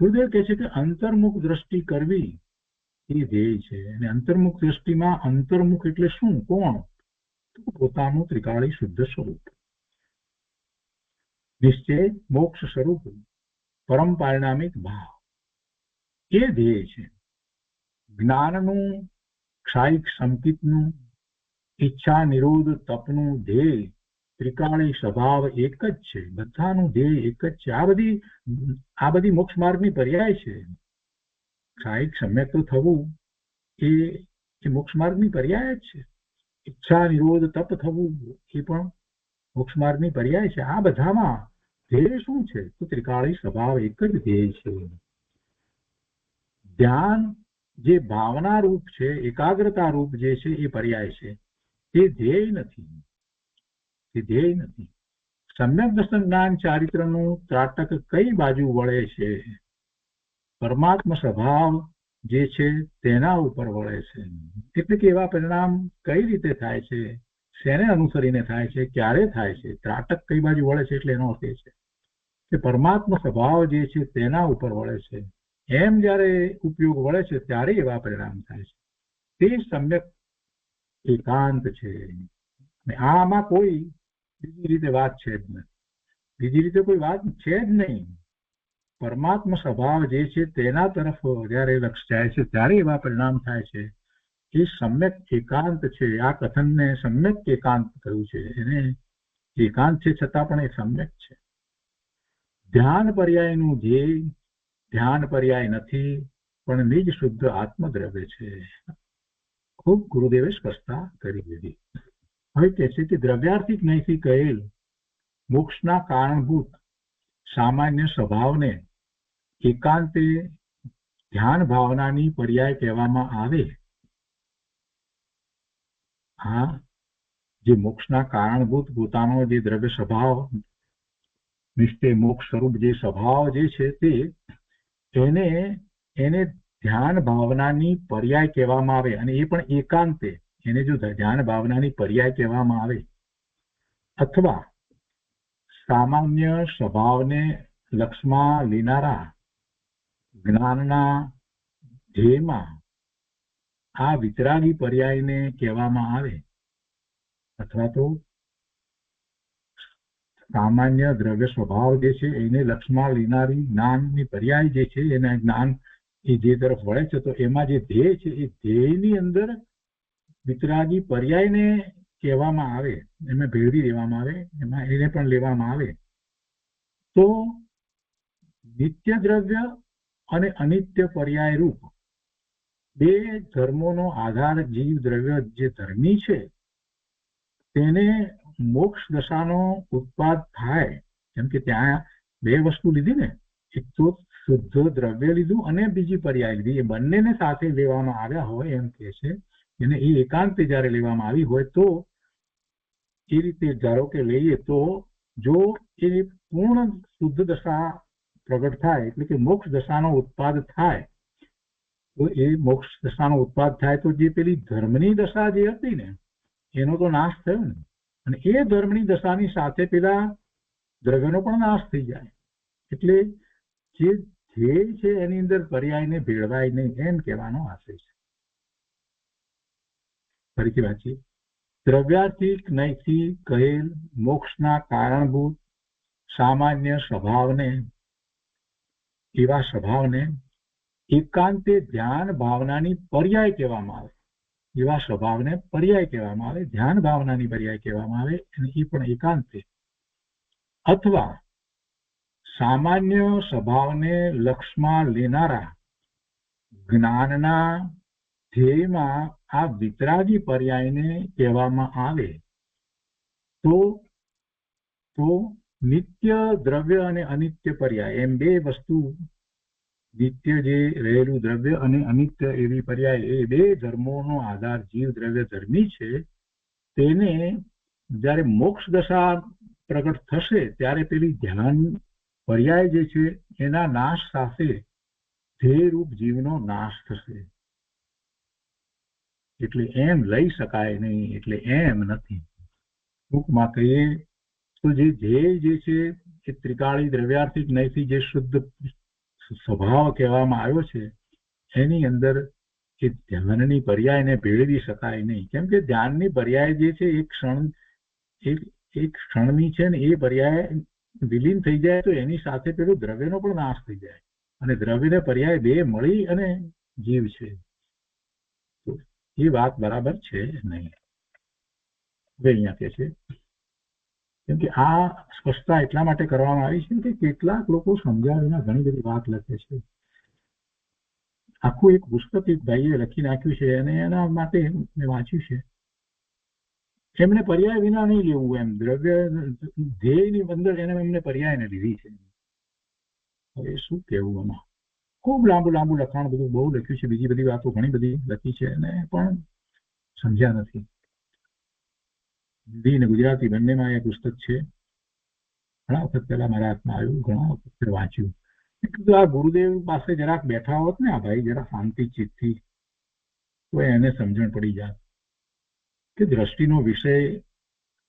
ગુરુદેવ કહે છે કે અંતર્મુખ દ્રષ્ટિ કરવી એ ધ્યેય છે. અને અંતર્મુખ દ્રષ્ટિમાં અંતર્મુખ એટલે શું, કોણ? તો પોતાનું ત્રિકાળી શુદ્ધ સ્વરૂપ, નિશ્ચય મોક્ષ સ્વરૂપ, પરમ પારિણામિક ભાવ એ ધ્યેય છે. જ્ઞાનનું, ક્ષાયિક સંકિતનું, ઈચ્છા નિરોધ તપનું ધ્યેય ત્રિકાળી સ્વભાવ એક જ છે. બધાનું ધ્યેય એક જ છે. આ બધી મોક્ષ માર્ગની પર્યાય છે. ક્ષાયિક સમ્યક તો થવું એ મોક્ષ માર્ગની પર્યાય જ છે. ઈચ્છા નિરોધ તપ થવું એ પણ મોક્ષ માર્ગની પર્યાય છે. આ બધામાં ધ્યેય શું છે? તો ત્રિકાળી સ્વભાવ એક જ ધ્યેય છે. ધ્યાન જે ભાવના રૂપ છે, એકાગ્રતા રૂપ જે છે એ પર્યાય છે. એ ધ્યેય નથી, એ ધ્યેય નથી. સમ્યક દર્શન જ્ઞાન ચારિત્રનું ત્રાટક કઈ બાજુ વળે છે? પરમાત્મા સ્વભાવ જે છે તેના ઉપર વળે છે. એટલે કે એવા પરિણામ કઈ રીતે થાય છે, શેને અનુસરીને થાય છે, ક્યારે થાય છે? ત્રાટક કઈ બાજુ વળે છે એટલે એનો અર્થ એ છે કે પરમાત્મા સ્વભાવ જે છે તેના ઉપર વળે છે. એમ જયારે ઉપયોગ વળે છે ત્યારે એવા પરિણામ થાય છે. તે સમ્યક એકાંત છે. આમાં કોઈ બીજી રીતે વાત છે જ નહીં. બીજી રીતે કોઈ વાત છે જ નહીં. પરમાત્મા સ્વભાવ જે છે તેના તરફ જયારે લક્ષ જાય છે ત્યારે એવા પરિણામ થાય છે. એ સમ્યક એકાંત છે. આ કથનને સમ્યક એકાંત કહ્યું છે. એને એકાંત છે છતાં પણ એ સમ્યક છે. ધ્યાન પર્યાયનું ધ્યેય ધ્યાન પર્યાય નથી, પણ નિજ શુદ્ધ આત્મદ્રવ્ય છે. ખૂબ ગુરુદેવે સ્પષ્ટતા કરી દીધી. હવે કહે છે કે દ્રવ્યાર્થિક નૈથી કહેલ મોક્ષના કારણભૂત સામાન્ય સ્વભાવને એકાંતે ધ્યાન ભાવનાની પર્યાય કહેવામાં આવે. હા, જે મોક્ષના કારણભૂત પોતાનો જે દ્રવ્ય સ્વભાવ નિશ્ચય મોક્ષ સ્વરૂપ જે સ્વભાવ જે છે તે એને ધ્યાન ભાવનાની પર્યાય કહેવામાં આવે અને એ પણ એકાંતે. એને જો ધ્યાન ભાવનાની પર્યાય કહેવામાં આવે અથવા સામાન્ય સ્વભાવને લક્ષમાં લેનારા જ્ઞાનના ધ્યેયમાં આ વિતરાગી પર્યાયને કહેવામાં આવે અથવા તો સામાન્ય દ્રવ્ય સ્વભાવ જે છે એને લક્ષમાં લેનારી જ્ઞાનની પર્યાય જે છે એના જ્ઞાન એ જે તરફ વળે છે તો એમાં જે ધ્યેય છે એ ધ્યેયની અંદર વિતરાગી પર્યાયને કહેવામાં આવે, એમાં ભેળવી દેવામાં આવે, એમાં એને પણ લેવામાં આવે તો નિત્ય દ્રવ્ય અને અનિત્ય પર્યાય રૂપ બે ધર્મોનો આધાર જીવ દ્રવ્ય જે ધર્મી છે તેને મોક્ષ દશાનો ઉત્પાદ થાય. કેમ કે ત્યાં બે વસ્તુ લીધી ને, એક તો શુદ્ધ દ્રવ્ય લીધું અને બીજી પર્યાય લીધી, એ બંનેને સાથે લેવામાં આવ્યા હોય એમ કે છે. એને એ એકાંતે જયારે લેવામાં આવી હોય તો એ રીતે ધારો કે લઈએ તો જો એ પૂર્ણ શુદ્ધ દશા પ્રગટ થાય, એટલે કે મોક્ષ દશાનો ઉત્પાદ થાય, તો એ મોક્ષ દશાનો ઉત્પાદ થાય તો જે પેલી ધર્મની દશા જે હતી ને એનો તો નાશ થયો ને, અને એ ધર્મની દશાની સાથે પેલા દ્રવ્યનો પણ નાશ થઈ જાય. એટલે જે ધ્યેય છે એની અંદર પર્યાયને ભેળવાય નહીં એમ કહેવાનો આશય છે. ફરીથી વાંચીએ. દ્રવ્યાર્થિક નૈથી કહેલ મોક્ષના કારણભૂત સામાન્ય સ્વભાવને, એવા સ્વભાવને એકાંતે ધ્યાન ભાવનાની પર્યાય કહેવામાં આવે. એવા સ્વભાવને પર્યાય કહેવામાં આવે, ધ્યાન ભાવનાની પર્યાય કહેવામાં આવે, અને એ પણ એકાંતે. અથવા સામાન્ય સ્વભાવને લક્ષમાં લેનારા જ્ઞાનના ધ્યેયમાં આ વિતરાગી પર્યાયને કહેવામાં આવે તો નિત્ય દ્રવ્ય અને અનિત્ય પર્યાય એમ બે વસ્તુ, નિત્ય જે રહેલું દ્રવ્ય અને અનિત્ય એવી પર્યાય, એ બે ધર્મોનો આધાર જીવ દ્રવ્ય ધર્મી છે. તેને જ્યારે મોક્ષ દશા પ્રગટ થશે ત્યારે પેલી ધ્યાન પર્યાય જે છે એના નાશ સાથે ધ્યેયરૂપ જીવનો નાશ થશે. એટલે એમ લઈ શકાય નહીં, એટલે એમ નથી. ટૂંકમાં કહીએ તો જે ધ્યેય જે છે એ ત્રિકાળી દ્રવ્યાર્થિક નૈથી જે શુદ્ધ સ્વભાવ કહેવામાં આવ્યો છે એની અંદર એ ધ્યાનની પર્યાયને ભેળવી શકાય નહીં. કેમ કે ધ્યાનની પર્યાય જે છે એક ક્ષણની છે ને, એ પર્યાય વિલીન થઈ જાય તો એની સાથે પેલું દ્રવ્યનો પણ નાશ થઈ જાય, અને દ્રવ્યને પર્યાય બે મળી અને જીવ છે. એ વાત બરાબર છે નહીં. હવે અહીંયા કે છે, કેમ કે આ સ્પષ્ટતા એટલા માટે કરવામાં આવી છે કે કેટલાક લોકો સમજ્યા વિના ઘણી બધી વાત લખે છે. આખું એક પુસ્તક એક ભાઈએ લખી નાખ્યું છે અને એના માટે મેં વાંચ્યું છે. એમને પર્યાય વિના નહીં લેવું એમ, દ્રવ્ય ધ્યેયની અંદર એમને પર્યાયને લીધી છે. હવે શું કહેવું એમાં? ખૂબ લાંબુ લખાણ બધું બહુ લખ્યું છે, બીજી બધી વાતો ઘણી બધી લખી છે, અને પણ સમજ્યા નથી. હિન્દી અને ગુજરાતી બંનેમાં એ પુસ્તક છે. ઘણા વખત પહેલા મારા હાથમાં આવ્યું, ઘણા વખત વાંચ્યું. આ ગુરુદેવ પાસે જરાક બેઠા હોત ને આ ભાઈ જરા શાંતિ ચિત્તથી, તો એને સમજણ પડી જાય કે દ્રષ્ટિનો વિષય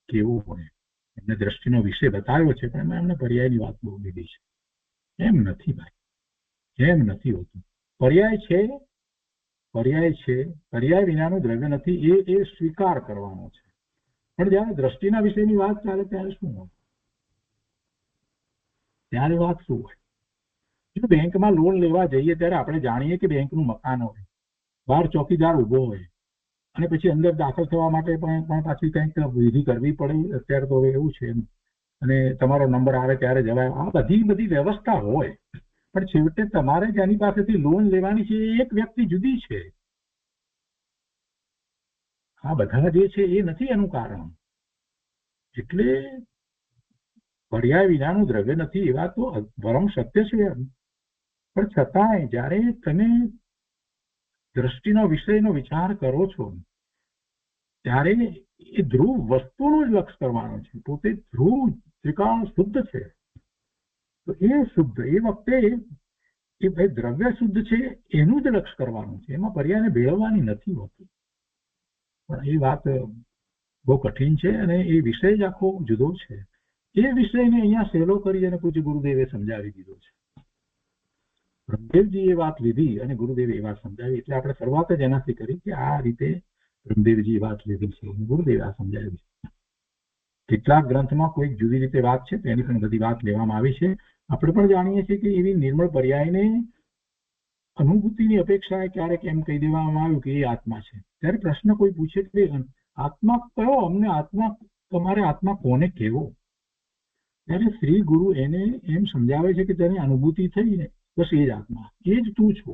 કેવો હોય. એમને દ્રષ્ટિનો વિષય બતાવ્યો છે, પણ એમને પર્યાયની વાત બહુ લીધી છે. એમ નથી ભાઈ, એમ નથી હોતું. પર્યાય છે, પર્યાય વિનાનું દ્રવ્ય નથી, એ સ્વીકાર કરવાનો છે. પણ જયારે દ્રષ્ટિના વિષયની વાત ચાલે ત્યારે શું હોય? ત્યારે વાત શું હોય? જો બેંકમાં લોન લેવા જઈએ ત્યારે આપણે જાણીએ કે બેંકનું મકાન હોય, બહાર ચોકીદાર ઉભો હોય, અને પછી અંદર દાખલ થવા માટે પણ પાછી કંઈક વિધિ કરવી પડે. અત્યારે તો હવે એવું છે, અને તમારો નંબર આવે ત્યારે જવાય. આ બધી વ્યવસ્થા હોય, પણ છેવટે તમારે જેની પાસેથી લોન લેવાની છે એ એક વ્યક્તિ જુદી છે. આ બધા જે છે એ નથી એનું કારણ. એટલે પર્યાય વિનાનું દ્રવ્ય નથી, એવા તો પરમ સત્ય છે. પણ છતાંય જ્યારે તમે દ્રષ્ટિનો વિષયનો વિચાર કરો છો ત્યારે એ ધ્રુવ વસ્તુનો જ લક્ષ કરવાનો છે. પોતે ધ્રુવ ત્રિકાળ શુદ્ધ છે, તો એ શુદ્ધ, એ વખતે એ ભાઈ દ્રવ્ય શુદ્ધ છે એનું જ લક્ષ કરવાનું છે. એમાં પર્યાયને ભેળવવાની નથી હોતી. પણ એ વાત બહુ કઠિન છે, અને એ વિષય જ આખો જુદો છે. એ વિષયને અહીંયા સહેલો કરી અને પૂજ્ય ગુરુદેવે સમજાવી દીધો છે. બ્રહ્મદેવજી એ વાત લીધી અને ગુરુદેવે એ વાત સમજાવી. એટલે આપણે શરૂઆત જ એનાથી કરી કે આ રીતે બ્રહ્મદેવજી વાત લીધી છે, ગુરુદેવે આ સમજાવી છે. કેટલાક ગ્રંથમાં કોઈક જુદી રીતે વાત છે, તેની પણ બધી વાત લેવામાં આવી છે. આપણે પણ જાણીએ છીએ કે એવી નિર્મળ પર્યાયને અનુભૂતિની અપેક્ષાએ ક્યારેક એમ કહી દેવામાં આવ્યું કે એ આત્મા છે. ત્યારે પ્રશ્ન કોઈ પૂછે કે આત્મા કયો? અમને આત્મા, તમારે આત્મા કોને કહેવો? ત્યારે શ્રી ગુરુ એને એમ સમજાવે છે કે તેની અનુભૂતિ થઈ ને બસ એ જ આત્મા, એ જ તું છો.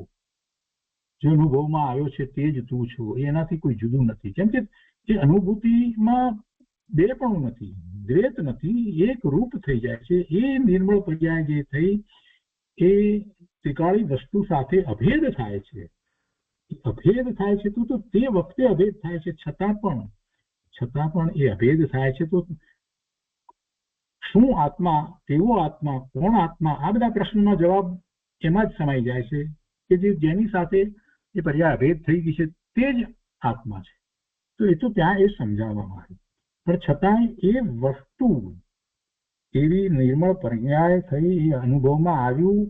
જે અનુભવમાં આવ્યો છે તે જ તું છો, એનાથી કોઈ જુદું નથી. કેમ કે એ અનુભૂતિમાં બે પણ નથી, દ્વૈત નથી, એક રૂપ થઈ જાય છે. એ નિર્મળ પર્યાય જે થઈ એ ત્રિકાળી વસ્તુ સાથે અભેદ થાય છે, અભેદ થાય છે તો તે વખતે અભેદ થાય છે, છતાં પણ એ અભેદ થાય છે તો શું આત્મા, કેવો આત્મા, કોણ આત્મા, આ બધા પ્રશ્નોનો જવાબ એમાં જ સમાઈ જાય છે કે જેની સાથે એ પર્યાય અભેદ થઈ ગઈ છે તે જ આત્મા છે. તો એ તો ત્યાં એ સમજાવવામાં આવ્યું, પણ છતાંય એ વસ્તુ એવી નિર્મળ પર્યાય થઈ, એ અનુભવમાં આવ્યું,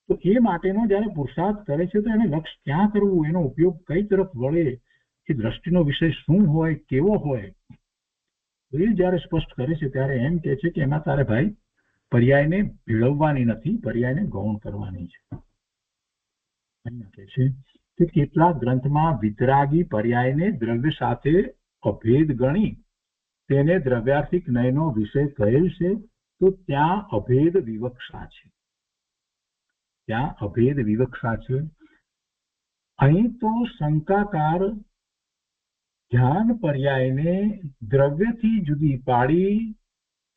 તો એ માટેનો જયારે પુરુષાર્થ કરે છે તો એને લક્ષ્ય ક્યાં કરવું, એનો ઉપયોગ કઈ તરફ વળે, એ દ્રષ્ટિનો વિષય શું હોય, કેવો હોય, એ જયારે સ્પષ્ટ કરે છે ત્યારે એમ કે છે કે એમાં તારે ભાઈ પર્યાયને ભેળવવાની નથી, પર્યાયને ગૌણ કરવાની છે. અહીંયા કહે છે કે કેટલાક ગ્રંથમાં વિતરાગી પર્યાયને દ્રવ્ય સાથે અભેદ ગણી તેને દ્રવ્યાર્થિક નયનો વિષય કહેલ છે, તો ત્યાં અભેદ વિવક્ષા છે, ત્યાં અભેદ વિવક્ષા છે. અહીં તો શંકાકાર ધ્યાન પર્યાયને દ્રવ્યથી જુદી પાડી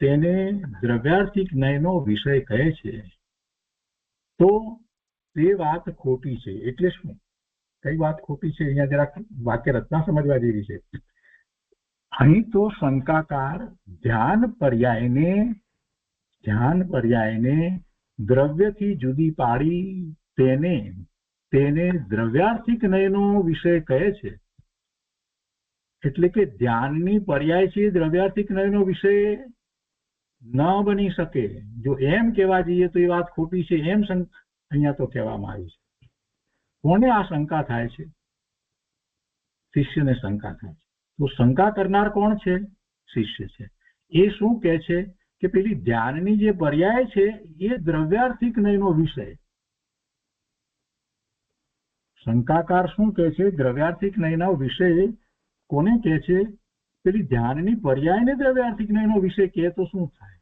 તેને દ્રવ્યાર્થિક નયનો વિષય કહે છે, તો તે વાત ખોટી છે. એટલે શું, કઈ વાત ખોટી છે, અહીંયા જરાક વાક્ય રચના સમજવા જેવી છે. અહીં તો શંકાકાર ધ્યાન પર્યાયને દ્રવ્યથી જુદી પાડી તેને દ્રવ્યાર્થિક નયનો વિષય કહે છે. એટલે કે ધ્યાનની પર્યાય છે દ્રવ્યાર્થિક નયનો વિષય ન બની શકે. જો એમ કહેવા જઈએ તો એ વાત ખોટી છે, એમ અહીંયા તો કહેવામાં આવી છે. કોને આ શંકા થાય છે? શિષ્યને શંકા થાય છે. તો શંકા કરનાર કોણ છે? શિષ્ય છે. એ શું કહે છે કે પેલી ધ્યાનની જે પર્યાય છે એ દ્રવ્યાર્થિક નયનો વિષય. શંકાકાર શું કહે છે? દ્રવ્યાર્થિક નયનો વિષય કોને કહે છે? પેલી ધ્યાનની પર્યાયને દ્રવ્યાર્થિક નયનો વિષય કહે તો શું થાય?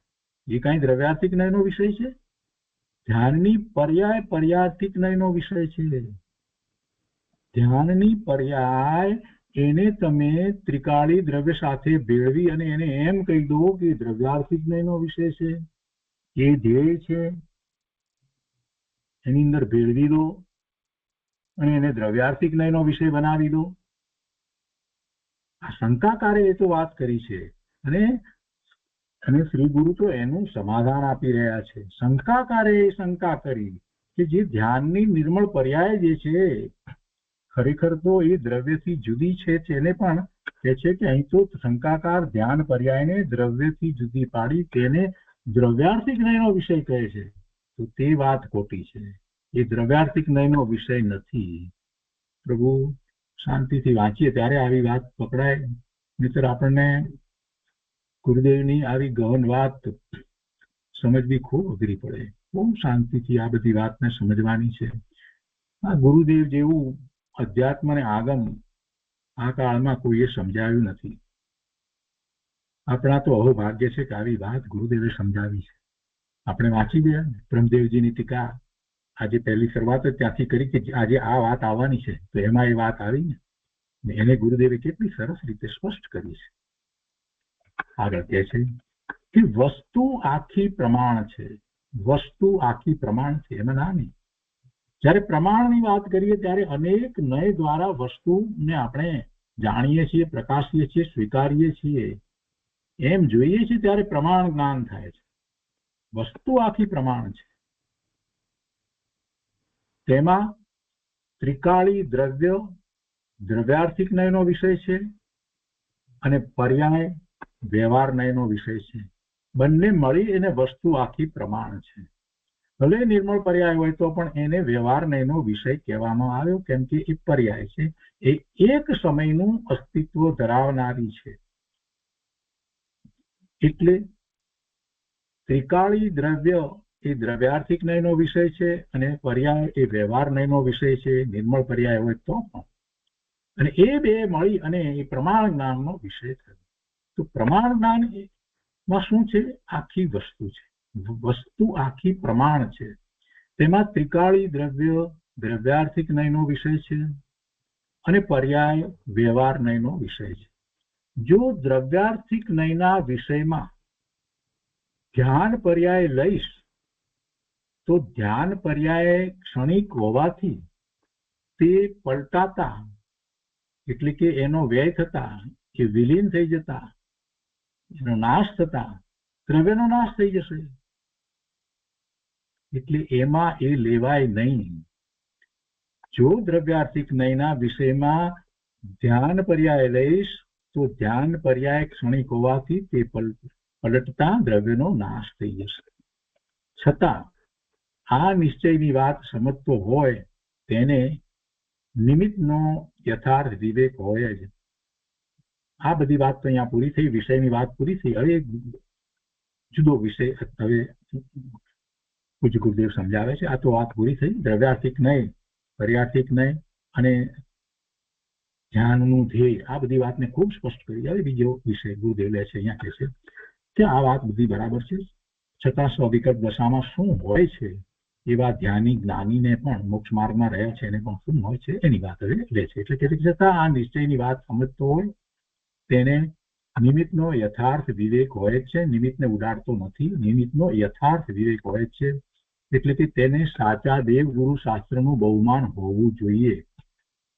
એ કઈ દ્રવ્યાર્થિક નયનો વિષય છે? ધ્યાનની પર્યાય પર્યાર્થિક નયનો વિષય છે. ધ્યાનની પર્યાય એને તમે ત્રિકાળી દ્રવ્ય સાથે ભેળવી અને એને એમ કહી દો કે દ્રવ્યાર્થિક નયનો વિષય છે, એ ધ્યેય છે, એની અંદર ભેળવી દો અને એને દ્રવ્યાર્થિક નયનો વિષય બનાવી દો. આ શંકાકારે એ તો વાત કરી છે, અને શ્રી ગુરુ તો એનું સમાધાન આપી રહ્યા છે. શંકાકારે એ શંકા કરી કે જે ધ્યાનની નિર્મળ પર્યાય જે છે ખરેખર તો એ દ્રવ્યથી જુદી છે, તેને પણ કહે છે કે અહીં તો શંકાકાર ધ્યાન પર્યાયને દ્રવ્યથી જુદી પાડી તેને દ્રવ્યાર્થિક નયનો વિષય કહે છે, તો તે વાત ખોટી છે. એ દ્રવ્યાર્થિક નયનો વિષય નથી. પ્રભુ શાંતિથી વાંચીએ ત્યારે આવી વાત પકડાય, નહીતર આપણને ગુરુદેવની આવી ગહન વાત સમજવી ખૂબ અઘરી પડે. બહુ શાંતિથી આ બધી વાતને સમજવાની છે. આ ગુરુદેવ જેવું અધ્યાત્મ અને આગમ આ કાળમાં કોઈએ સમજાવ્યું નથી. આપણા તો અહોભાગ્ય છે કે આવી વાત ગુરુદેવે સમજાવી છે. આપણે વાંચી ગયા ને બ્રહ્મદેવજીની ટીકા, આજે પહેલી શરૂઆત જ ત્યાંથી કરી કે આજે આ વાત આવવાની છે, તો એમાં એ વાત આવી ને એને ગુરુદેવે કેટલી સરસ રીતે સ્પષ્ટ કરી છે. આગળ કહે છે કે વસ્તુ આખી પ્રમાણ છે, વસ્તુ આખી પ્રમાણ છે, એમાં ના નહીં. જયારે પ્રમાણની વાત કરીએ ત્યારે અનેક નય દ્વારા વસ્તુને આપણે જાણીએ છીએ, પ્રકાશીએ છીએ, સ્વીકારીએ છીએ, એમ જોઈએ છીએ ત્યારે પ્રમાણ જ્ઞાન થાય છે. વસ્તુ આખી પ્રમાણ છે, તેમાં ત્રિકાળી દ્રવ્ય દ્રવ્યાર્થિક નયનો વિષય છે અને પર્યાય વ્યવહાર નયનો વિષય છે. બંને મળી એને વસ્તુ આખી પ્રમાણ છે. ભલે નિર્મળ પર્યાય હોય તો પણ એને વ્યવહાર નયનો વિષય કહેવામાં આવ્યો, કેમ કે એ પર્યાય છે, એ એક સમયનું અસ્તિત્વ ધરાવનારી છે. એટલે ત્રિકાળી દ્રવ્ય એ દ્રવ્યાર્થિક નયનો વિષય છે અને પર્યાય એ વ્યવહાર નયનો વિષય છે, નિર્મળ પર્યાય હોય તો પણ. અને એ બે મળી અને એ પ્રમાણ જ્ઞાનનો વિષય થયો. તો પ્રમાણ જ્ઞાનમાં શું છે? આખી વસ્તુ છે, વસ્તુ આખી પ્રમાણ છે. તેમાં ત્રિકાળી દ્રવ્ય દ્રવ્યાર્થિક નયનો વિષય છે અને પર્યાય વ્યવહાર નયનો વિષય છે. જો દ્રવ્યાર્થિક નયના વિષયમાં ધ્યાન પર્યાય લઈશ તો ધ્યાન પર્યાય ક્ષણિક હોવાથી તે પલટાતા એટલે કે એનો વ્યય થતા, એ વિલીન થઈ જતા, એનો નાશ થતા દ્રવ્યનો નાશ થઈ જશે. એટલે એમાં એ લેવાય નહીં. જો દ્રવ્યાર્થિક નયના વિષયમાં ધ્યાન પર્યાય લઈશ તો ધ્યાન પર્યાય ક્ષણિક હોવાથી તે પલટતા દ્રવ્યનો નાશ થઈ જશે. છતાં આ નિશ્ચયની વાત સમજતો હોય તેને નિમિત્તનો યથાર્થ વિવેક હોય જ. આ બધી વાત તો અહીંયા પૂરી થઈ, વિષયની વાત પૂરી થઈ. હવે જુદો વિષય હવે પૂજ્ય ગુરુદેવ સમજાવે છે. આ તો વાત પૂરી થઈ. દ્રવ્યાર્થિક નહીં, પર્યાર્થિક નહીં અને ધ્યાનનું ધ્યેય, આ બધી વાતને ખૂબ સ્પષ્ટ કરી. હવે બીજો વિષય ગુરુદેવ લે છે. અહીંયા કહે છે કે આ વાત બધી બરાબર છે, છતાં સ્વવિકલ્પ દશામાં શું હોય છે એવા ધ્યાની જ્ઞાનીને પણ મોક્ષ માર્ગમાં રહ્યા છે એને પણ શું હોય છે એની વાત હવે લે છે. એટલે કે છતાં આ નિશ્ચયની વાત સમજતો હોય તેને નિમિત્તનો યથાર્થ વિવેક હોય છે. નિમિત્તને ઉડાડતો નથી, નિમિત્તનો યથાર્થ વિવેક હોય છે. એટલે કે તેને સાચા દેવગુરુ શાસ્ત્રનું બહુમાન હોવું જોઈએ.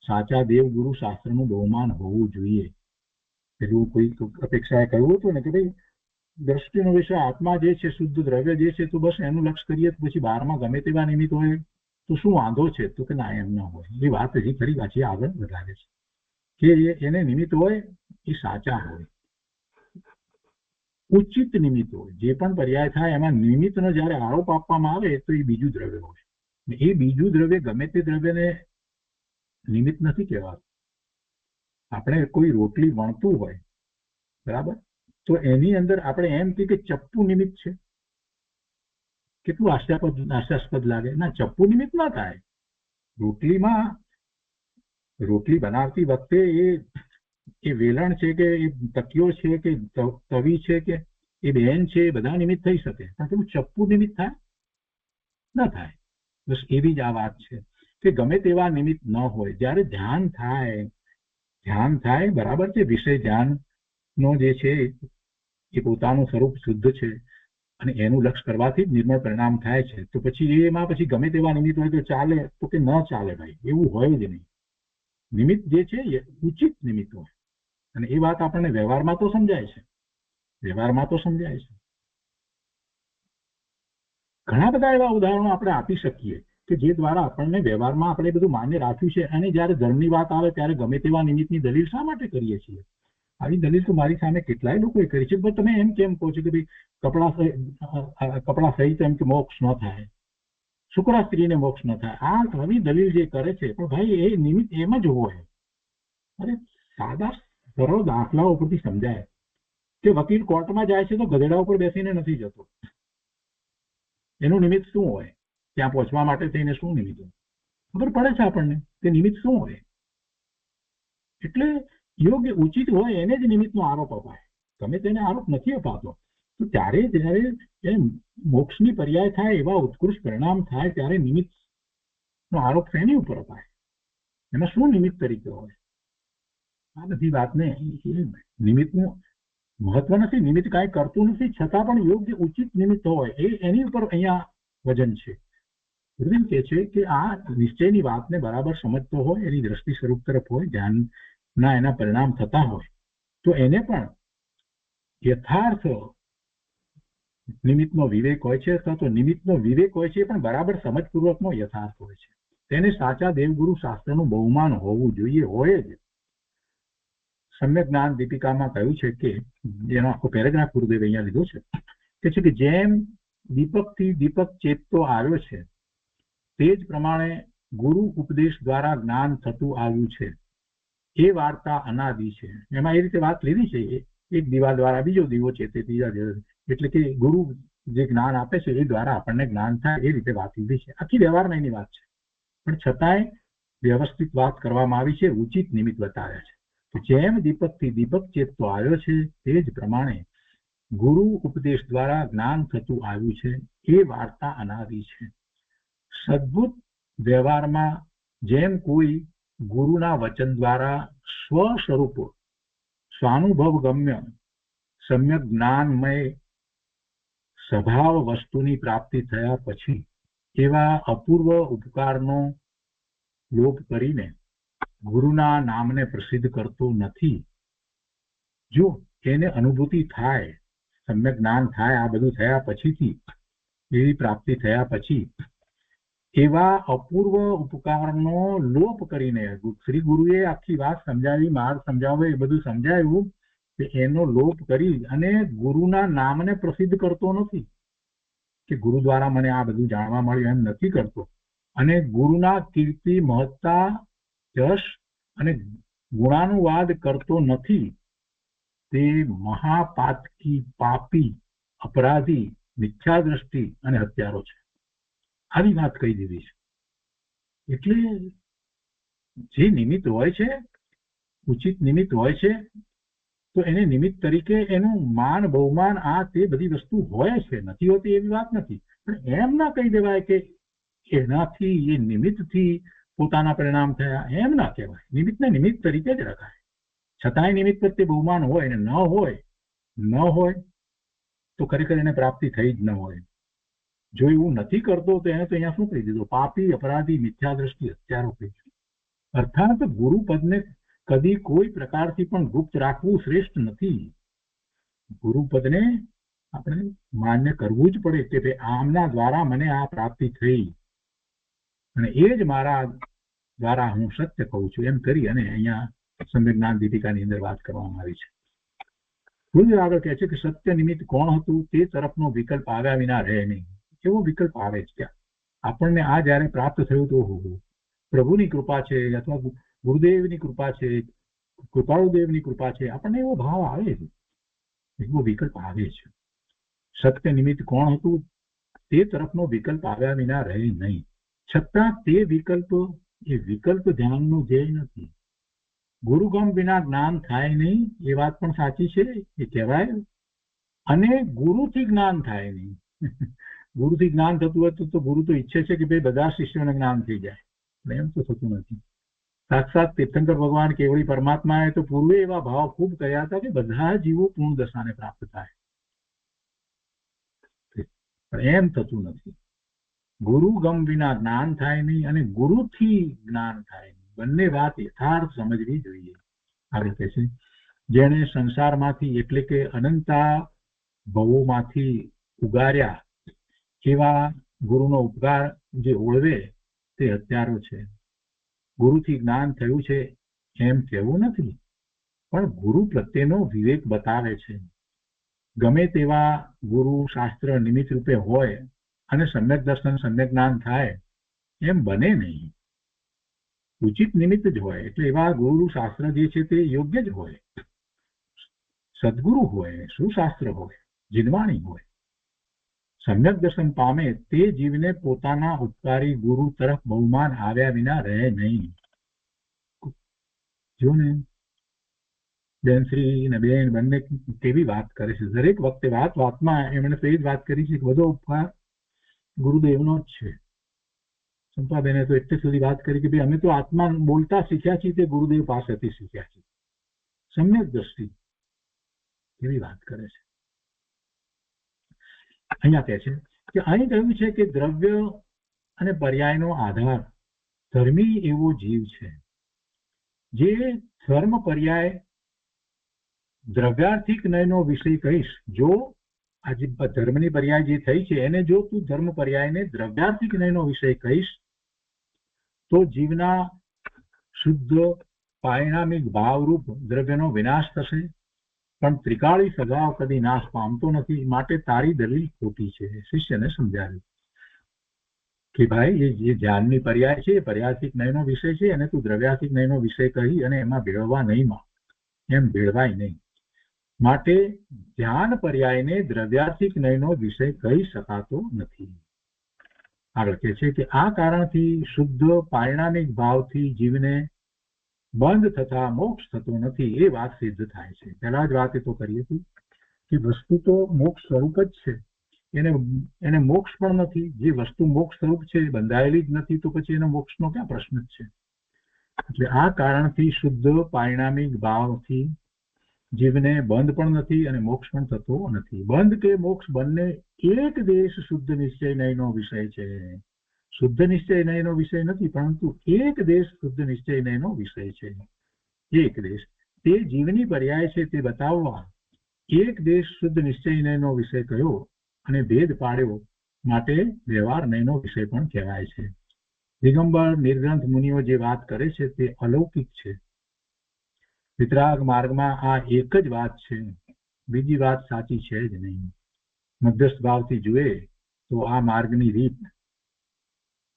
સાચા દેવગુરુ શાસ્ત્રનું બહુમાન હોવું જોઈએ. પેલું કોઈ અપેક્ષાએ કહ્યું હતું ને કે ભાઈ દ્રષ્ટિનો વિષય આત્મા જે છે, શુદ્ધ દ્રવ્ય જે છે, તો બસ એનું લક્ષ કરીએ તો પછી બહારમાં ગમે તેવા નિમિત્ત હોય તો શું વાંધો છે? તો કે ના, એમ ન હોય. એ વાત હજી ફરી પાછી આગળ વધારે છે કે એને નિમિત્ત હોય એ સાચા હોય, ઉચિત નિમિત્ત હોય. જે પણ પર્યાય થાય એમાં નિમિત્તનો જયારે આરોપ આપવામાં આવે તો એ બીજું દ્રવ્ય હોય. એ બીજું દ્રવ્ય ગમે તે દ્રવ્યને નિમિત્ત નથી કહેવાતું. આપણે કોઈ રોટલી વણતું હોય, બરાબર, તો એની અંદર આપણે એમ કહીએ કે ચપ્પુ નિમિત્ત છે. કેટલું હાસ્યાસ્પદ લાગે. ના, ચપ્પુ નિમિત્ત ના થાય. રોટલી બનાવતી વખતે એ વેલણ છે કે એ તકિયો છે કે તવી છે કે એ બેન છે, એ બધા નિમિત્ત થઈ શકે, પણ પેલું ચપ્પુ નિમિત્ત થાય ના થાય. બસ એવી જ આ વાત છે કે ગમે તેવા નિમિત્ત ન હોય. જ્યારે ધ્યાન થાય બરાબર છે, વિષય ધ્યાનનો જે છે એ પોતાનું સ્વરૂપ શુદ્ધ છે અને એનું લક્ષ કરવાથી જ નિર્મળ પરિણામ થાય છે. તો પછી એમાં પછી ગમે તેવા નિમિત્ત હોય તો ચાલે? તો કે ન ચાલે ભાઈ, એવું હોય જ નહીં. નિમિત્ત જે છે એ ઉચિત નિમિત્ત હોય. અને એ વાત આપણને વ્યવહારમાં તો સમજાય છે. ઘણા બધા એવા ઉદાહરણો આપણે આપી શકીએ કે જે દ્વારા આપણને વ્યવહારમાં આપણે બધું માન્ય રાખ્યું છે. અને જયારે ધર્મની વાત આવે ત્યારે ગમે તેવા નિમિત્તની દલીલ શા માટે કરીએ છીએ? આવી દલીલ તો મારી સામે કેટલાય લોકોએ કરી છે. પણ તમે એમ કેમ કહો છો કે ભાઈ કપડા સહિત એમ કે મોક્ષ ન થાય, શુક્રા સ્ત્રીને મોક્ષ ન થાય? આ આવી દલીલ જે કરે છે, પણ ભાઈ એ નિમિત્ત એમ જ હોય. અરે સાદા સરળ દાખલાઓ ઉપરથી સમજાય કે વકીલ કોર્ટમાં જાય છે તો ગધેડા ઉપર બેસીને નથી જતો. એનું નિમિત્ત શું હોય? ત્યાં પહોંચવા માટે થઈને શું નિમિત્ત હોય? ખબર પડે છે આપણને કે નિમિત્ત શું હોય. એટલે યોગ્ય ઉચિત હોય એને જ નિમિત્તનો આરોપ અપાય. તમે તેને આરોપ નથી અપાતો તો જ્યારે મોક્ષની પર્યાય થાય, એવા ઉત્કૃષ્ટ પરિણામ થાય, ત્યારે નિમિત્તનો આરોપ શેની ઉપર અપાય? એમાં શું નિમિત્ત તરીકે હોય? આ બધી વાતને નિમિત્તનું મહત્વ નથી. નિમિત્ત કાંઈ કરતું નથી, છતાં પણ યોગ્ય ઉચિત નિમિત્ત હોય એની ઉપર અહીંયા વજન છે. ગુરુદેવ કહે છે કે આ નિશ્ચયની વાતને બરાબર સમજતો હોય, એની દ્રષ્ટિ સ્વરૂપ તરફ હોય, ધ્યાનના એના પરિણામ થતા હોય તો એને પણ યથાર્થ નિમિત્તનો વિવેક હોય છે, અથવા તો નિમિત્તનો વિવેક હોય છે પણ બરાબર સમજપૂર્વકનો યથાર્થ હોય છે. તેને સાચા દેવગુરુ શાસ્ત્રનું બહુમાન હોવું જોઈએ, હોય જ. સમ્યક જ્ઞાન દીપિકામાં કહ્યું છે કે એનો આખો પેરેગ્રાફ ગુરુદેવ અહીંયા લીધો છે કે જેમ દીપકથી દીપક ચેતતો આવ્યો છે તે જ પ્રમાણે ગુરુ ઉપદેશ દ્વારા જ્ઞાન થતું આવ્યું છે. એ વાર્તા અનાદિ છે. એમાં એ રીતે વાત લીધી છે, એક દીવા દ્વારા બીજો દીવો ચેતે, ત્રીજા દીવા, એટલે કે ગુરુ જે જ્ઞાન આપે છે એ દ્વારા આપણને જ્ઞાન થાય, એ રીતે વાત લીધી છે. આખી વ્યવહારની વાત છે, પણ છતાંય વ્યવસ્થિત વાત કરવામાં આવી છે, ઉચિત નિમિત્ત બતાવ્યા છે. તો જેમ દીપકથી દીપક ચેતતો આવ્યો છે તે જ પ્રમાણે ગુરુ ઉપદેશ દ્વારા જ્ઞાન થતું આવ્યું છે. એ વાર્તા અનાદિ છે. સદભુત વ્યવહારમાં જેમ કોઈ ગુરુના વચન દ્વારા સ્વ સ્વરૂપ સ્વાનુભવ ગમ્ય સમ્યક જ્ઞાનમય સ્વભાવ વસ્તુની પ્રાપ્તિ થયા પછી એવા અપૂર્વ ઉપકારનો લોપ કરીને ગુરુના નામને પ્રસિદ્ધ કરતો નથી. જો એને અનુભૂતિ થાય, સમ્યક જ્ઞાન થાય, આ બધું થયા પછીથી, એવી પ્રાપ્તિ થયા પછી એવા અપૂર્વ ઉપકારનો લોપ કરીને, શ્રી ગુરુએ આખી વાત સમજાવી, માર્ગ સમજાવે, એ બધું સમજાવ્યું કે એનો લોપ કરી અને ગુરુના નામને પ્રસિદ્ધ કરતો નથી, કે ગુરુ દ્વારા મને આ બધું જાણવા મળ્યું એમ નથી કરતો, અને ગુરુના કીર્તિ, મહત્તા, યશ અને ગુણાનુવાદ કરતો નથી. તે મહાપાતકી, પાપી, અપરાધી, મિથ્યા દ્રષ્ટિ અને હત્યારો છે. આવી વાત કહી દીધી છે. એટલે જે નિમિત્ત હોય છે, ઉચિત નિમિત્ત હોય છે, તો એને નિમિત્ત તરીકે એનું માન, બહુમાન, આ તે બધી વસ્તુ હોય છે, નથી હોતી એવી વાત નથી. પણ એમ ના કહી દેવાય કે એનાથી, એ નિમિત્તથી પોતાના પરિણામ થયા, એમ ના કહેવાય. નિમિત્તને નિમિત્ત તરીકે જ રખાય. છતાંય નિમિત્ત પ્રત્યે બહુમાન હોય અને ન હોય તો ખરેખર એને પ્રાપ્તિ થઈ જ ન હોય. જો એવું નથી કરતો તો એને તો અહીંયા શું કહી દીધું? પાપી, અપરાધી, મિથ્યા દ્રષ્ટિ, હત્યારો કહી દીધું. અર્થાત ગુરુપદને કદી કોઈ પ્રકારથી પણ ગુપ્ત રાખવું શ્રેષ્ઠ નથી. ગુરુપદને આપણે માન્ય કરવું જ પડે કે ભાઈ આમના દ્વારા મને આ પ્રાપ્તિ થઈ અને એ જ મારા દ્વારા હું સત્ય કહું છું, એમ કરી અને અહીંયા સમ્યક જ્ઞાન દીપિકાની અંદર વાત કરવામાં આવી છે. ગુરુ આગળ કહે છે કે સત્ય નિમિત્ત કોણ હતું તે તરફનો વિકલ્પ આવ્યા વિના રહે નહીં. એવો વિકલ્પ આવે જ ક્યાં? આપણને આ જયારે પ્રાપ્ત થયું તો પ્રભુની કૃપા છે, અથવા ગુરુદેવની કૃપા છે, કૃપાળુદેવની કૃપા છે, આપણને એવો ભાવ આવે છે, એવો વિકલ્પ આવે છે. સત્ય નિમિત્ત કોણ હતું તે તરફનો વિકલ્પ આવ્યા વિના રહે નહીં. છતાં તે વિકલ્પ, એ વિકલ્પ ધ્યાનનું ધ્યેય નથી. ગુરુગમ વિના જ્ઞાન થાય નહીં, એ વાત પણ સાચી છે, એ કહેવાય. અને ગુરુથી જ્ઞાન થાય નહીં. ગુરુથી જ્ઞાન થતું હોય તો ગુરુ તો ઈચ્છે છે કે ભાઈ બધા શિષ્યોને જ્ઞાન થઈ જાય, એમ તો થતું નથી. સાક્ષાત તીર્થંકર ભગવાન કેવળી પરમાત્માએ તો પૂર્વે એવા ભાવ ખૂબ કર્યા હતા કે બધા જીવો પૂર્ણ દશાને પ્રાપ્ત થાય, પણ એમ થતું નથી. ગુરુગમ વિના જ્ઞાન થાય નહીં અને ગુરુથી જ્ઞાન થાય નહીં, બંને વાત યથાર્થ સમજવી જોઈએ. આગળ કહે છે, જેણે સંસારમાંથી એટલે કે અનંતા ભવોમાંથી ઉગાર્યા એવા ગુરુનો ઉપકાર જે ઓળવે તે હત્યારો છે. ગુરુથી જ્ઞાન થયું છે એમ કહેવું નથી, પણ ગુરુ પ્રત્યેનો વિવેક બતાવે છે. ગમે તેવા ગુરુ શાસ્ત્ર નિમિત્ત રૂપે હોય અને સમ્યક દર્શન, સમ્યક જ્ઞાન થાય એમ બને નહીં. ઉચિત નિમિત્ત જ હોય, એટલે એવા ગુરુ શાસ્ત્ર જે છે તે યોગ્ય જ હોય, સદગુરુ હોય, સુશાસ્ત્ર હોય, જીનવાણી હોય. સમ્યક દર્શન પામે તે જીવને પોતાના ઉપકારી ગુરુ તરફ બહુમાન આવ્યા વિના રહે નહીં. જો ને બેનશ્રી ને બેન બંને કેવી વાત કરે છે. દરેક વખતે વાતમાં એમણે તો એ જ વાત કરી છે કે બધો ઉપકાર ગુરુદેવનો જ છે. ચંપાબેને તો એટલે સુધી વાત કરી કે ભાઈ અમે તો આત્મા બોલતા શીખ્યા છીએ તે ગુરુદેવ પાસેથી શીખ્યા છીએ. સમ્યક દ્રષ્ટિ એવી વાત કરે છે. અહીંયા કહે છે કે અહીં કહ્યું છે કે દ્રવ્ય અને પર્યાયનો આધાર ધર્મી એવો જીવ છે. જે ધર્મ પર્યાય દ્રવ્યાર્થિક નયનો વિષય કહીશ, જો આ જે ધર્મની પર્યાય જે થઈ છે એને જો તું ધર્મ પર્યાયને દ્રવ્યાર્થિક નયનો વિષય કહીશ તો જીવના શુદ્ધ પારિણામિક ભાવરૂપ દ્રવ્યનો વિનાશ થશે, પણ ત્રિકાળી સ્વભાવ કદી નાશ પામતો નથી. માટે તારી દલીલ ખોટી છે. શિષ્યને સમજાવ્યું કે ભાઈ એ જે ધ્યાનની પર્યાય છે, પર્યાર્થિક નયનો વિષય છે, અને તું દ્રવ્યાર્થિક નયનો વિષય કહી અને એમાં ભેળવા નહીં માં, એમ ભેળવાય નહીં. માટે ધ્યાન પર્યાયને દ્રવ્યાર્થિક નયનો વિષય કહી શકાતો નથી. આગળ કહે છે કે આ કારણથી શુદ્ધ પારિણામિક ભાવથી જીવને બંધ થતા મોક્ષ થતો નથી, એ વાત સિદ્ધ થાય છે. પહેલા જ વાત એ તો કરી હતી કે વસ્તુ તો મોક્ષ સ્વરૂપ જ છે, એને મોક્ષ પણ નથી. જે વસ્તુ મોક્ષ સ્વરૂપ છે બંધાયેલી જ નથી, તો પછી એનો મોક્ષનો ક્યાં પ્રશ્ન જ છે. એટલે આ કારણથી શુદ્ધ પારિણામિક ભાવથી જીવને બંધ પણ નથી અને મોક્ષ પણ થતો નથી. બંધ કે મોક્ષ બંને એક દેશ શુદ્ધ નિશ્ચય નયનો વિષય છે. શુદ્ધ નિશ્ચય નયનો વિષય નથી, પરંતુ એક દેશ શુદ્ધ નિશ્ચય નયનો વિષય છે. એક દેશ તે જીવની પર્યાય છે તે બતાવવા એક દેશ શુદ્ધ નિશ્ચય નયનો વિષય કહ્યો અને ભેદ પાડ્યો, માટે વ્યવહાર નયનો વિષય પણ કહેવાય છે. દિગંબર નિર્ગ્રંથ મુનિઓ જે વાત કરે છે તે અલૌકિક છે. વિતરાગ માર્ગમાં આ એક જ વાત છે, બીજી વાત સાચી છે જ નહીં. મધ્યસ્થ ભાવથી જુએ તો આ માર્ગની રીત,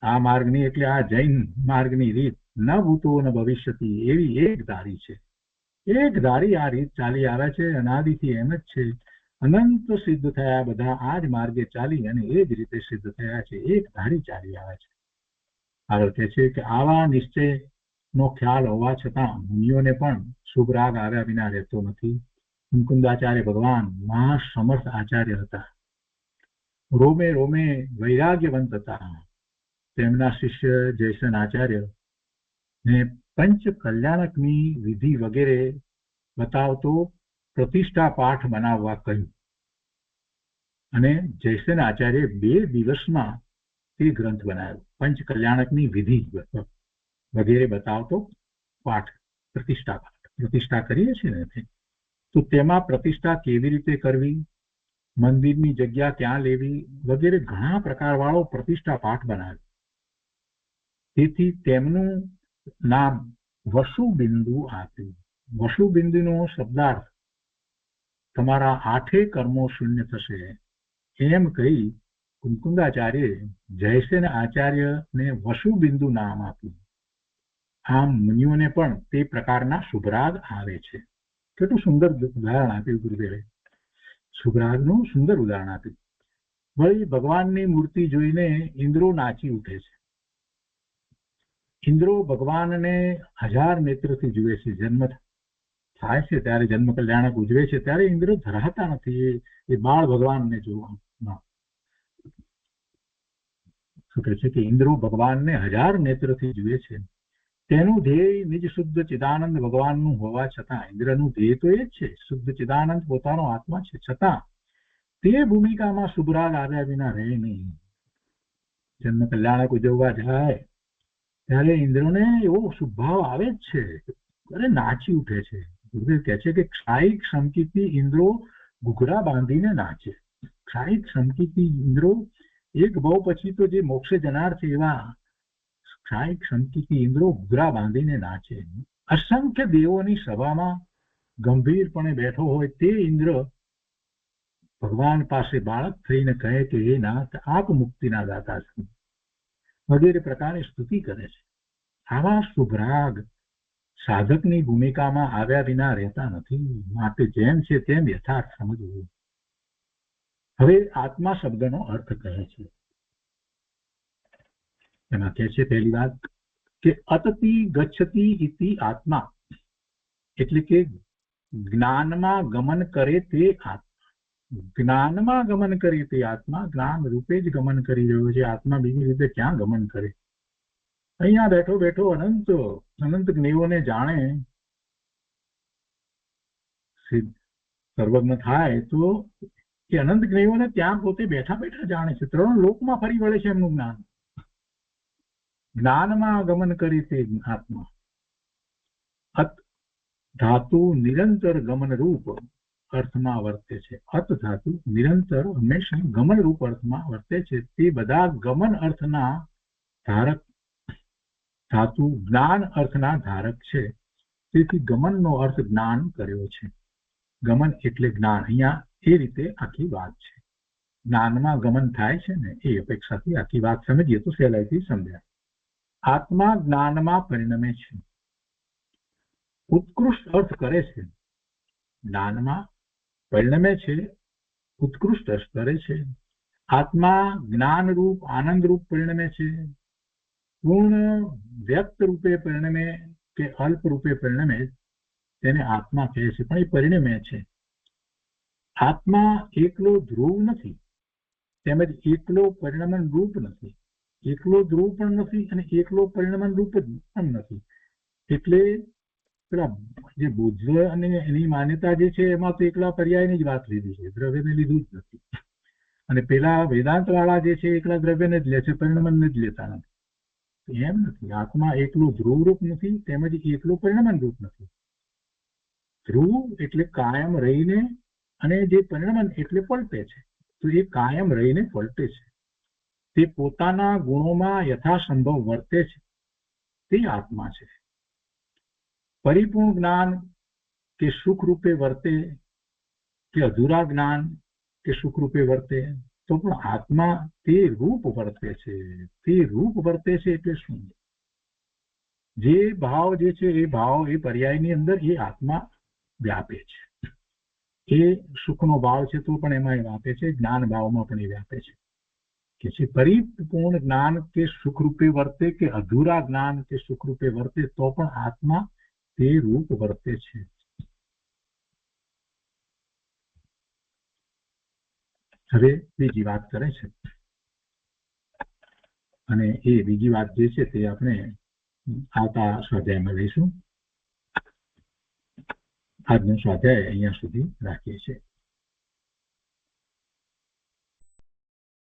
આ માર્ગની એટલે આ જૈન માર્ગની રીત ન ભૂતો ન ભવિષ્યતી એવી એક ધારી છે. એક ધારી આ રીત ચાલી આવે છે, અનાદિથી એમ જ છે. અનંત સિદ્ધ થયા બધા આ જ માર્ગે ચાલી અને એ જ રીતે સિદ્ધ થયા છે. એક ધારી ચાલી આવે છે. આગળ કહે છે કે આવા નિશ્ચય નો ખ્યાલ હોવા છતાં મુનિઓને પણ શુભ રાગ આવ્યા વિના રહેતો નથી. મુકુંદાચાર્ય ભગવાન મહાસમર્થ આચાર્ય હતા, રોમે રોમે વૈરાગ્યવંત હતા. તેમના શિષ્ય જયસન આચાર્ય ને પંચ કલ્યાણકની વિધિ વગેરે બતાવતો પ્રતિષ્ઠા પાઠ બનાવવા કહ્યું અને જયસન આચાર્ય 2 દિવસમાં તે ગ્રંથ બનાવ્યો. પંચ કલ્યાણકની વિધિ વગેરે બતાવતો પાઠ, પ્રતિષ્ઠા પાઠ. પ્રતિષ્ઠા કરીએ છીએ ને, તો તેમાં પ્રતિષ્ઠા કેવી રીતે કરવી, મંદિરની જગ્યા ક્યાં લેવી વગેરે ઘણા પ્રકારવાળો પ્રતિષ્ઠા પાઠ બનાવ્યો. તેથી તેમનું નામ વસુબિંદુ આપ્યું. વસુબિંદુનો શબ્દાર્થ તમારા 8 કર્મો શૂન્ય થશે એમ કહી મુકુંદાચાર્ય જયસેન આચાર્યને વસુબિંદુ નામ આપ્યું. આમ મુનિઓને પણ તે પ્રકારના શુભરાગ આવે છે. કેટલું સુંદર ઉદાહરણ આપ્યું ગુરુદેવે, શુભરાગનું સુંદર ઉદાહરણ આપ્યું. વળી ભગવાનની મૂર્તિ જોઈને ઇન્દ્રો નાચી ઉઠે છે. ઇન્દ્રો ભગવાનને 1000 નેત્રથી જુએ છે. જન્મ થાય છે ત્યારે, જન્મ કલ્યાણક ઉજવે છે ત્યારે ઇન્દ્ર ધરાતા નથી. એ બાળ ભગવાનને જોવા શું કહે છે કે ઇન્દ્રો ભગવાનને 1000 નેત્રથી જુએ છે. તેનું ધ્યેય નિજ શુદ્ધ ચિદાનંદ ભગવાનનું હોવા છતાં, ઇન્દ્રનું ધ્યેય તો એ જ છે, શુદ્ધ ચિદાનંદ પોતાનો આત્મા છે, છતાં તે ભૂમિકામાં શુભરાગ આવ્યા વિના રહે નહીં. જન્મ કલ્યાણક ઉજવવા જાય ત્યારે ઇન્દ્રને એવો શુભભાવ આવે જ છે, અરે નાચી ઉઠે છે. ગુરુદેવ કહે છે કે ક્ષાયિક સમકીથી ઇન્દ્રો ઘૂઘરા બાંધીને નાચે. ક્ષાયિક સમકીથી ઇન્દ્રો એક બહુ પછી તો જે મોક્ષે જનાર છે એવા ક્ષાયિક સમકીથી ઇન્દ્રો ઘૂઘરા બાંધીને નાચે. અસંખ્ય દેવોની સભામાં ગંભીરપણે બેઠો હોય તે ઇન્દ્ર ભગવાન પાસે બાળક થઈને કહે કે હે નાથ, આપ મુક્તિના દાતા છો વગેરે પ્રકારે સ્તુતિ કરે છે. આવા શુભરાગ સાધકની ભૂમિકામાં આવ્યા વિના રહેતા નથી. માટે જેમ છે તેમ યથાર્થ સમજવું. હવે આત્મા શબ્દનો અર્થ કહે છે. એમાં કહે છે પહેલી વાત કે અતતિ ગચ્છતિ ઇતિ આત્મા, એટલે કે જ્ઞાનમાં ગમન કરે તે આત્મા. જ્ઞાનમાં ગમન કરે તે આત્મા. જ્ઞાન રૂપે જ ગમન કરી રહ્યો છે. આત્મા બીજી રીતે ક્યાં ગમન કરે? અહીંયા બેઠો બેઠો અનંત જ્ઞેયોને જાણે, સર્વજ્ઞ થાય તો એ અનંત જ્ઞેયોને ત્યાં પોતે બેઠા બેઠા જાણે છે. 3 લોકમાં ફરી વળે છે એમનું જ્ઞાન. જ્ઞાનમાં ગમન કરી તે આત્મા. અત ધાતુ નિરંતર ગમન રૂપ અર્થમાં વર્તે છે. અત ધાતુ નિરંતર હંમેશા ગમન રૂપ અર્થમાં વર્તે છે. તે બધા ગમન અર્થના ધારક ધાતુ જ્ઞાન અર્થના ધારક છે. તેથી ગમનનો અર્થ જ્ઞાન કર્યો છે. ગમન એટલે જ્ઞાન. અહીંયા એ રીતે આખી વાત છે. જ્ઞાનમાં ગમન થાય છે ને, એ અપેક્ષાથી આખી વાત સમજીએ તો સહેલાઈથી સમજાય. આત્મા જ્ઞાનમાં પરિણમે છે. ઉત્કૃષ્ટ અર્થ કરે છે. જ્ઞાનમાં પરિણમે છે, ઉત્કૃષ્ટ અર્થ કરે છે. આત્મા જ્ઞાન રૂપ આનંદ રૂપ પરિણમે છે. પૂર્ણ વ્યક્ત રૂપે પરિણમે કે અલ્પ રૂપે પરિણમે તેને આત્મા કહે છે, પણ એ પરિણમે છે. આત્મા એકલો ધ્રુવ નથી, તેમજ એકલો પરિણમન રૂપ નથી. એકલો ધ્રુવ પણ નથી અને એકલો પરિણમન રૂપ પણ નથી. એટલે પેલા જે બુદ્ધ અને એની માન્યતા જે છે એમાં તો એકલા પર્યાયની જ વાત લીધી છે, દ્રવ્યને લીધું જ નથી. અને પેલા વેદાંત વાળા જે છે એકલા દ્રવ્યને જ લે છે, પરિણમનને જ લેતા નથી. એમ નથી. આત્મા એકલું ધ્રુવરૂપ નથી, તેમજ એકલું પરિણમન રૂપ નથી. ધ્રુવ એટલે કાયમ રહીને, અને જે પરિણમન એટલે પલટે છે. તો એ કાયમ રહીને પલટે છે, તે પોતાના ગુણોમાં યથાસંભવ વર્તે છે, તે આત્મા છે. પરિપૂર્ણ જ્ઞાન કે સુખ રૂપે વર્તે, કે અધૂરા જ્ઞાન કે સુખ રૂપે વર્તે, તો પણ આત્મા તે રૂપ વર્તે છે. તે રૂપ વર્તે છે એટલે શું? જે ભાવ જે છે એ ભાવ, એ પર્યાયની અંદર એ આત્મા વ્યાપે છે. એ સુખનો ભાવ છે તો પણ એમાં એ વ્યાપે છે, જ્ઞાન ભાવમાં પણ એ વ્યાપે છે. કે છે પરિપૂર્ણ જ્ઞાન કે સુખ રૂપે વર્તે, કે અધૂરા જ્ઞાન કે સુખ રૂપે વર્તે, તો પણ આત્મા તે રૂપ વર્તે છે. હવે બીજી વાત કરે છે, અને એ બીજી વાત જે છે તે આપણે આવતા સ્વાધ્યાયમાં લઈશું. આજનો સ્વાધ્યાય અહીંયા સુધી રાખીએ છીએ.